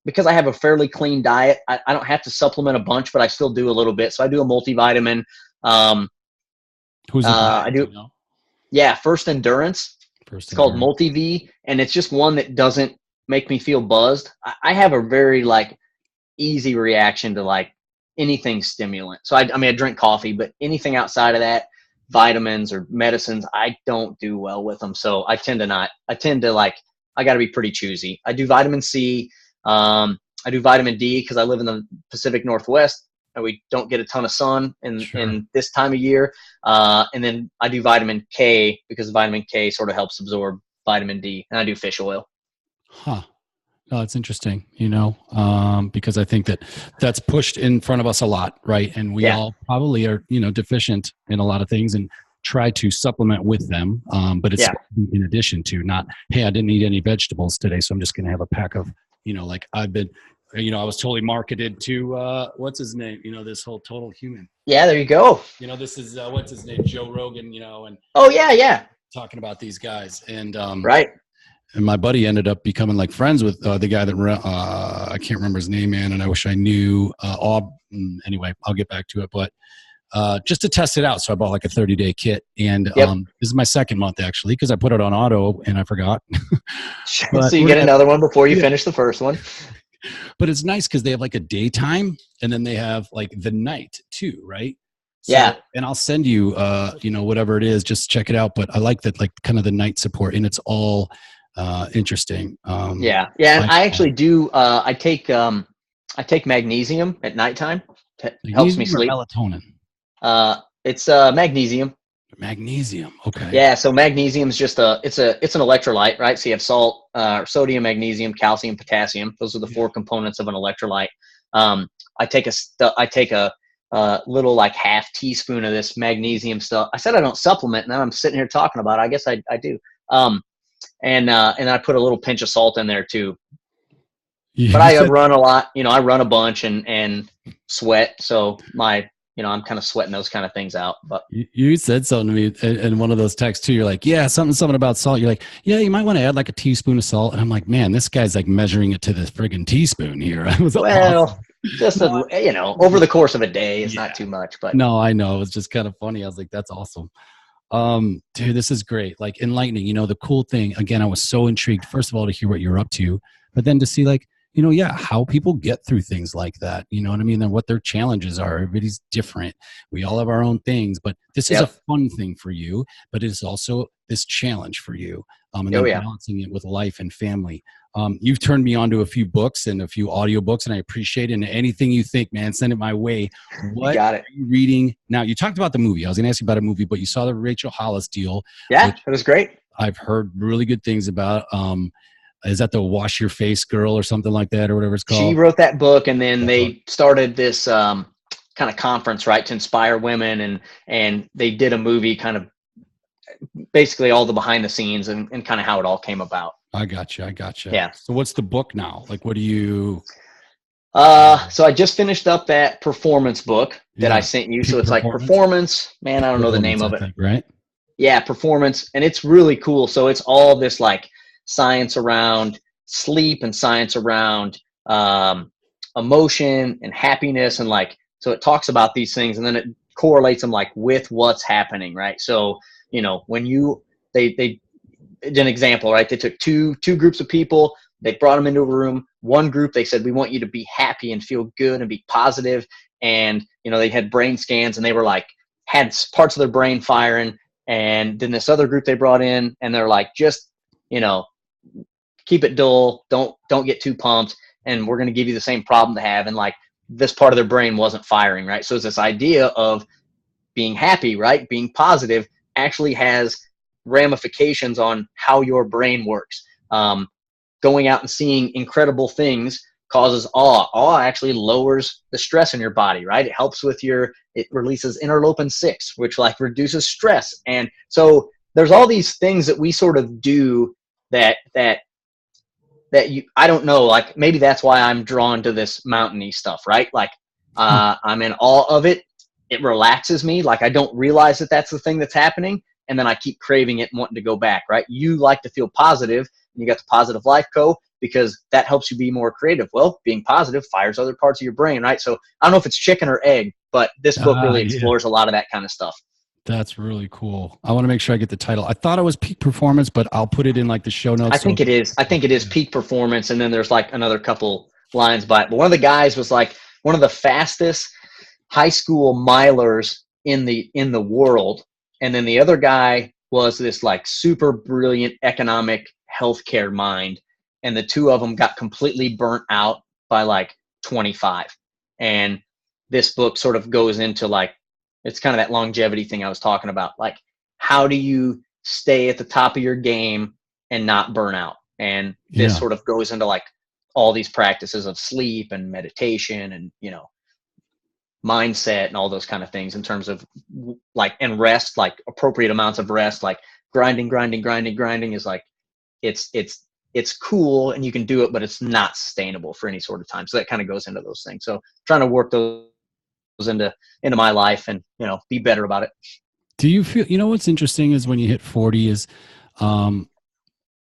because I have a fairly clean diet, I don't have to supplement a bunch, but I still do a little bit. So I do a multivitamin. Who's it by? I do. Yeah. First Endurance. It's called Multi-V, and it's just one that doesn't make me feel buzzed. I have a very like easy reaction to like anything stimulant. So I drink coffee, but anything outside of that, vitamins or medicines, I don't do well with them. So I tend to like, I got to be pretty choosy. I do vitamin C. I do vitamin D because I live in the Pacific Northwest and we don't get a ton of sun in this time of year. And then I do vitamin K because vitamin K sort of helps absorb vitamin D, and I do fish oil. Huh. Oh, it's interesting, because I think that's pushed in front of us a lot, right? And we all probably are, deficient in a lot of things and try to supplement with them. But it's in addition to, not, hey, I didn't eat any vegetables today, so I'm just going to have a pack of, like I've been, I was totally marketed to, what's his name? This whole Total Human. Yeah, there you go. This is, what's his name? Joe Rogan, and. Oh, yeah. Talking about these guys. And, right. And my buddy ended up becoming like friends with the guy that I can't remember his name, man, and I wish I knew. Anyway, I'll get back to it, but just to test it out. So I bought like a 30-day kit, and this is my second month actually, because I put it on auto and I forgot. So you get another one before you finish the first one. But it's nice because they have like a daytime, and then they have like the night too, right? So, and I'll send you, whatever it is, just check it out. But I like that, like kind of the night support, and it's all interesting. And I actually do. I take magnesium at nighttime. Helps me sleep. Melatonin. It's magnesium. Magnesium. Okay. Yeah. So magnesium is just it's an electrolyte, right? So you have salt, sodium, magnesium, calcium, potassium. Those are the 4 components of an electrolyte. I take a little like half teaspoon of this magnesium stuff. I said I don't supplement, and then I'm sitting here talking about it. I guess I do. And I put a little pinch of salt in there too. But I run a lot, I run a bunch and sweat. So I'm kind of sweating those kind of things out. But you said something to me in one of those texts too. You're like, yeah, something about salt. You're like, yeah, you might want to add like a teaspoon of salt. And I'm like, man, this guy's like measuring it to the friggin' teaspoon here. Awesome. Just over the course of a day, it's not too much. But no, I know. It's just kind of funny. I was like, that's awesome. Dude, this is great. Like enlightening. The cool thing, again, I was so intrigued, first of all, to hear what you're up to, but then to see like, how people get through things like that, you know what I mean? And what their challenges are. Everybody's different. We all have our own things, but this is a fun thing for you, but it's also this challenge for you. And then balancing it with life and family. You've turned me on to a few books and a few audiobooks, and I appreciate it. And anything you think, man, send it my way. What are you reading now? You talked about the movie. I was going to ask you about a movie, but you saw the Rachel Hollis deal. Yeah, it was great. I've heard really good things about. Is that the Wash Your Face Girl or something like that, or whatever it's called? She wrote that book, and then they started this kind of conference, right, to inspire women, and they did a movie, kind of basically all the behind the scenes and kind of how it all came about. I gotcha. Yeah. So what's the book now? Like, what do you? So I just finished up that performance book that I sent you. So it's like performance. Man, I don't know the name of it. Right? Yeah, performance, and it's really cool. So it's all this like science around sleep and science around emotion and happiness, and like, so it talks about these things, and then it correlates them like with what's happening, right? So when they did an example, right? They took two groups of people, they brought them into a room. One group, they said, we want you to be happy and feel good and be positive, and they had brain scans, and they were like, had parts of their brain firing. And then this other group they brought in, and they're like, just keep it dull, don't get too pumped, and we're going to give you the same problem to have. And like, this part of their brain wasn't firing, right? So it's this idea of being happy, right? Being positive actually has ramifications on how your brain works. Going out and seeing incredible things causes awe. Awe actually lowers the stress in your body, right? It helps with it releases interleukin 6, which like reduces stress. And so there's all these things that we sort of do that I don't know, like maybe that's why I'm drawn to this mountainy stuff, right? Like I'm in awe of it. It relaxes me. Like I don't realize that that's the thing that's happening. And then I keep craving it and wanting to go back, right? You like to feel positive, and you got the Positive Life Co. because that helps you be more creative. Well, being positive fires other parts of your brain, right? So I don't know if it's chicken or egg, but this book really explores a lot of that kind of stuff. That's really cool. I want to make sure I get the title. I thought it was Peak Performance, but I'll put it in like the show notes. I think it is Peak Performance, and then there's like another couple lines by it. But one of the guys was like one of the fastest high school milers in the world, and then the other guy was this like super brilliant economic healthcare mind, and the two of them got completely burnt out by like 25. And this book sort of goes into like, it's kind of that longevity thing I was talking about. Like, how do you stay at the top of your game and not burn out? And this sort of goes into like all these practices of sleep and meditation and, mindset and all those kind of things in terms of like, and rest, like appropriate amounts of rest, like grinding is like, it's cool and you can do it, but it's not sustainable for any sort of time. So that kind of goes into those things. So trying to work those into my life and be better about it. Do you feel what's interesting is when you hit 40 is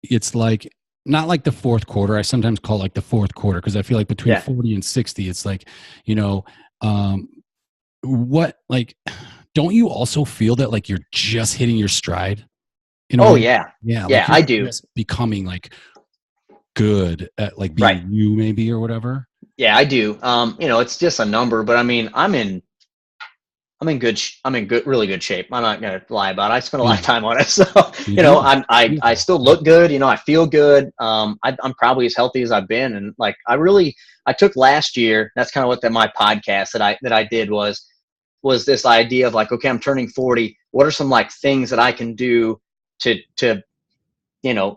it's like not like the fourth quarter. I sometimes call it like the fourth quarter because I feel like between 40 and 60 it's like what, like, don't you also feel that like you're just hitting your stride yeah like I do, just becoming like good at like being you maybe or whatever? Yeah, I do. It's just a number, but I mean, I'm in really good shape. I'm not gonna lie about it. I spent a lot of time on it, so I still look good. I feel good. I'm probably as healthy as I've been, and like I took last year. That's kind of what my podcast that I did was this idea of like, okay, I'm turning 40. What are some like things that I can do to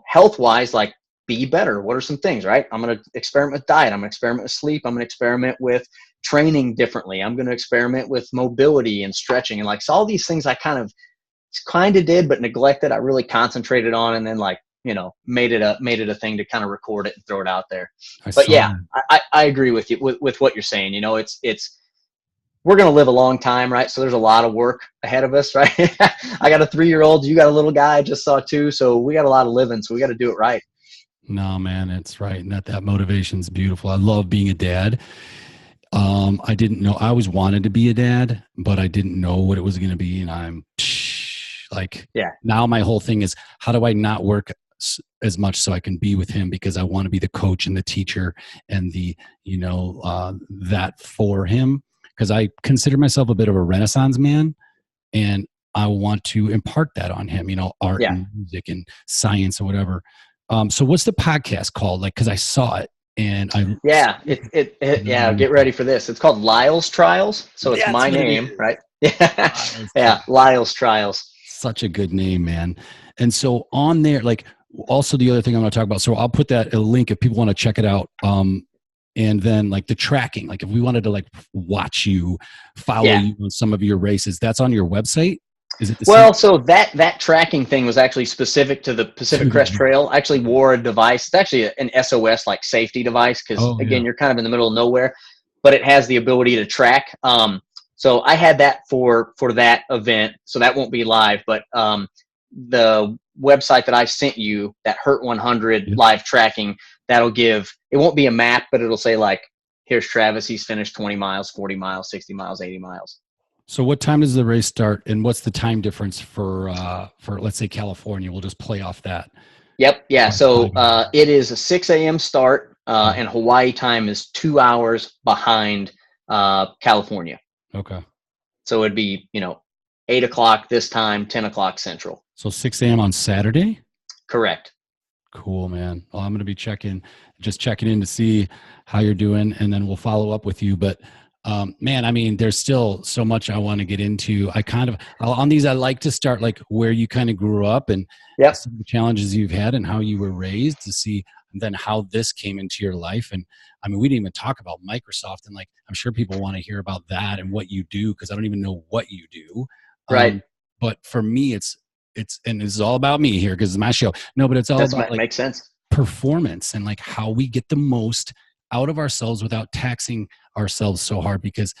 health wise, like, be better? What are some things, right? I'm going to experiment with diet. I'm going to experiment with sleep. I'm going to experiment with training differently. I'm going to experiment with mobility and stretching. And like, so all these things I kind of did, but neglected. I really concentrated on, and then like, made it a thing to kind of record it and throw it out there. But yeah, I agree with you with what you're saying. It's we're going to live a long time, right? So there's a lot of work ahead of us, right? I got a 3-year-old, you got a little guy I just saw 2. So we got a lot of living, so we got to do it right. No, man, it's right. And that motivation's beautiful. I love being a dad. I didn't know, I always wanted to be a dad, but I didn't know what it was going to be. And I'm like, now my whole thing is, how do I not work as much so I can be with him, because I want to be the coach and the teacher and the, that for him. Because I consider myself a bit of a Renaissance man, and I want to impart that on him, art and music and science or whatever. So what's the podcast called? Like, because I saw it and get ready for this. It's called Liles Trials. So it's my name, right? Yeah, Liles Trials. Such a good name, man. And so on there, like, also the other thing I'm going to talk about. So I'll put that a link if people want to check it out. And then like the tracking, like if we wanted to like watch you, follow you on some of your races, that's on your website. Is it the same? So that tracking thing was actually specific to the Pacific Crest Trail. I actually wore a device. It's actually an SOS like safety device, because you're kind of in the middle of nowhere, but it has the ability to track. So I had that for that event, so that won't be live, but the website that I sent you, that Hurt 100 live tracking, it won't be a map, but it'll say like, here's Travis, he's finished 20 miles, 40 miles, 60 miles, 80 miles. So what time does the race start, and what's the time difference for let's say California? We'll just play off that. Yep. Yeah. So it is a 6 a.m. start, and Hawaii time is 2 hours behind California. Okay. So it'd be, 8 o'clock this time, 10 o'clock Central. So 6 a.m. on Saturday? Correct. Cool, man. Well, I'm going to be checking in to see how you're doing, and then we'll follow up with you. But man, I mean, there's still so much I want to get into. On these, I like to start like where you kind of grew up and some of the challenges you've had and how you were raised, to see then how this came into your life. And I mean, we didn't even talk about Microsoft, and like, I'm sure people want to hear about that and what you do, because I don't even know what you do. Right. But for me, it's, and this is all about me here because it's my show. No, but it's all about like makes sense. Performance and like how we get the most out of ourselves without taxing ourselves so hard, because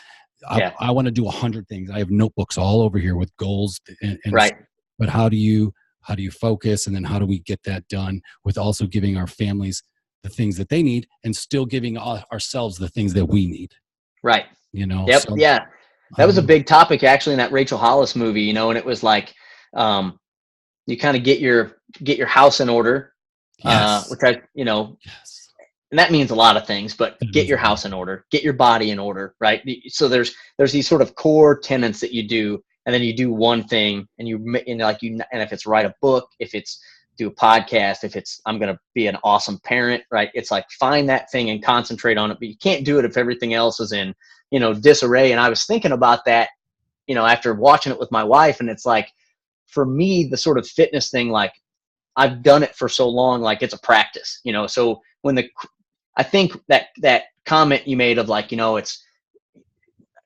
I want to do 100 things. I have notebooks all over here with goals and right. But how do you focus, and then how do we get that done with also giving our families the things that they need and still giving ourselves the things that we need? Right. Yep. So, yeah. That was a big topic actually in that Rachel Hollis movie, and it was like, you kind of get your house in order, which and that means a lot of things, but get your house in order, get your body in order, right? So there's these sort of core tenets that you do, and then you do one thing, and and if it's write a book, if it's do a podcast, if it's I'm going to be an awesome parent, right? It's like find that thing and concentrate on it, but you can't do it if everything else is in, disarray. And I was thinking about that, after watching it with my wife, and it's like, for me, the sort of fitness thing, like I've done it for so long, like it's a practice, so I think that comment you made of like, it's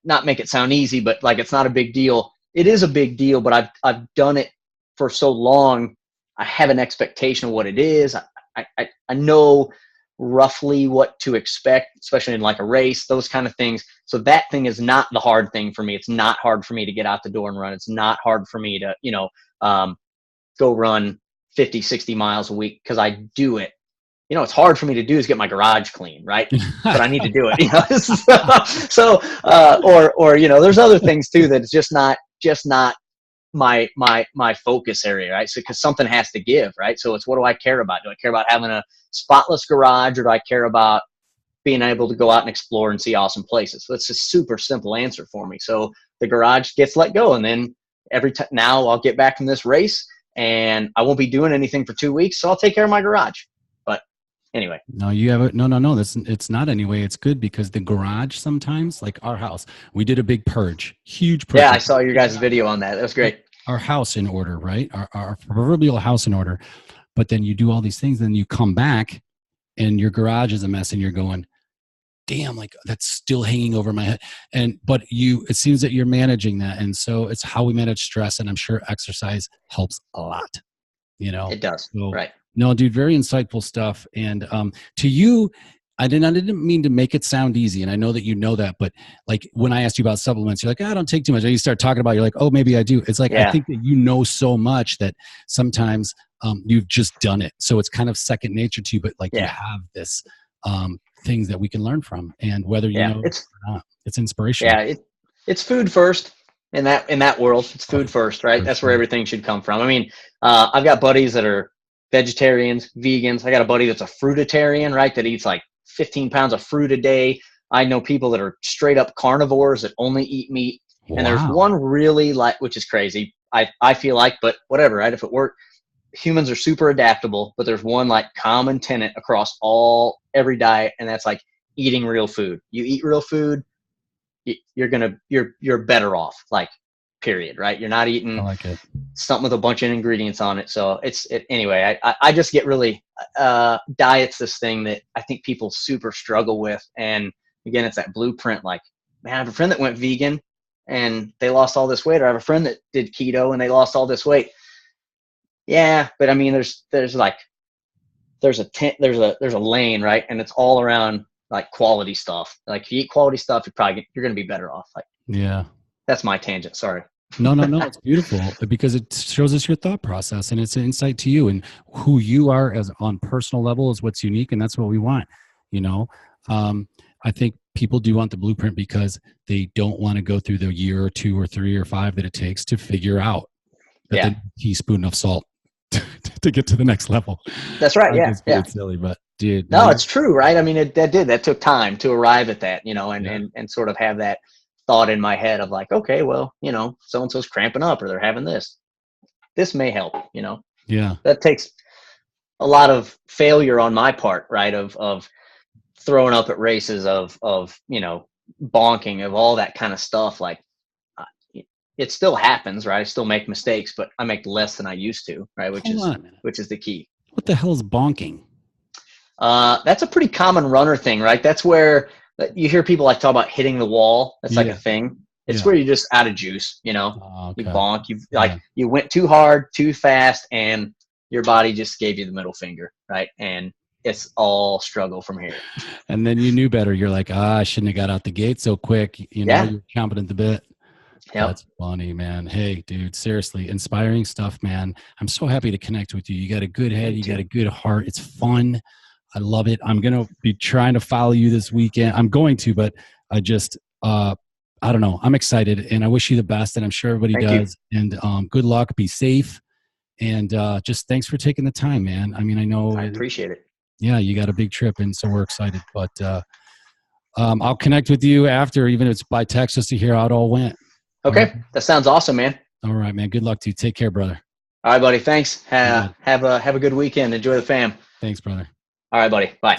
not make it sound easy, but like, it's not a big deal. It is a big deal, but I've done it for so long. I have an expectation of what it is. I know roughly what to expect, especially in like a race, those kind of things. So that thing is not the hard thing for me. It's not hard for me to get out the door and run. It's not hard for me to, go run 50, 60 miles a week, because I do it. It's hard for me to do is get my garage clean, right? But I need to do it, or there's other things too that it's just not my focus area, right? So because something has to give, right? So it's, what do I care about? Do I care about having a spotless garage, or do I care about being able to go out and explore and see awesome places? So it's a super simple answer for me. So the garage gets let go, and then now I'll get back from this race, and I won't be doing anything for 2 weeks, so I'll take care of my garage. But anyway, no, you have it. No. It's not anyway. It's good, because the garage sometimes, like our house, we did a big huge purge. Yeah, I saw your guys' video on that. That was great. Our house in order, right? Our proverbial house in order. But then you do all these things, then you come back and your garage is a mess, and you're going, damn, like that's still hanging over my head. But it seems that you're managing that. And so it's how we manage stress. And I'm sure exercise helps a lot, It does. So, right. No, dude, very insightful stuff. And to you, I didn't mean to make it sound easy. And I know that you know that, but like when I asked you about supplements, you're like, I don't take too much. And you start talking about, you're like, oh, maybe I do. It's like, I think that you know so much that sometimes you've just done it. So it's kind of second nature to you, but like you have this things that we can learn from. And whether you know it or not, it's inspirational. Yeah, it's food first in that world. It's food first, right? That's where everything should come from. I mean, I've got buddies that are vegetarians, vegans. I got a buddy that's a fruitarian, right? That eats like 15 pounds of fruit a day. I know people that are straight up carnivores that only eat meat. Wow. And there's one really which is crazy. I feel like, but whatever, right? If it worked, humans are super adaptable, but there's one like common tenet across every diet. And that's like eating real food. You eat real food, you're better off, like, period, right? You're not eating something with a bunch of ingredients on it. So anyway, I just get really, diet's this thing that I think people super struggle with. And again, it's that blueprint. Like, man, I have a friend that went vegan and they lost all this weight, or I have a friend that did keto and they lost all this weight. Yeah. But I mean, there's a lane, right? And it's all around like quality stuff. Like if you eat quality stuff, you're going to be better off. Like, yeah, that's my tangent. Sorry. No, it's beautiful because it shows us your thought process and it's an insight to you, and who you are as on personal level is what's unique. And that's what we want. I think people do want the blueprint because they don't want to go through the year or 2 or 3 or 5 that it takes to figure out that the teaspoon of salt to get to the next level. That's right. It's silly, but dude, no, it's true, right? I mean, that took time to arrive at that, and sort of have that thought in my head of like, okay, well, so-and-so's cramping up or they're having this may help, that takes a lot of failure on my part, right? Of throwing up at races, of bonking, of all that kind of stuff. Like, it still happens, right? I still make mistakes, but I make less than I used to, right? Which is the key. What the hell is bonking? That's a pretty common runner thing, right? That's where you hear people like talk about hitting the wall. That's like a thing. It's where you're just out of juice, You bonk, you went too hard, too fast, and your body just gave you the middle finger, right? And it's all struggle from here. And then you knew better. You're like, I shouldn't have got out the gate so quick. You're chomping at the bit. Yep. That's funny, man. Hey, dude, seriously, inspiring stuff, man. I'm so happy to connect with you. You got a good head. You got a good heart. It's fun. I love it. I'm going to be trying to follow you this weekend. I'm going to, but I just, I don't know. I'm excited and I wish you the best, and I'm sure everybody does. And good luck. Be safe. And just thanks for taking the time, man. I mean, I know. I appreciate it. Yeah, you got a big trip, and so we're excited. But I'll connect with you after, even if it's by text, just to hear how it all went. Okay. Right. That sounds awesome, man. All right, man. Good luck to you. Take care, brother. All right, buddy. Thanks. Have a good weekend. Enjoy the fam. Thanks, brother. All right, buddy. Bye.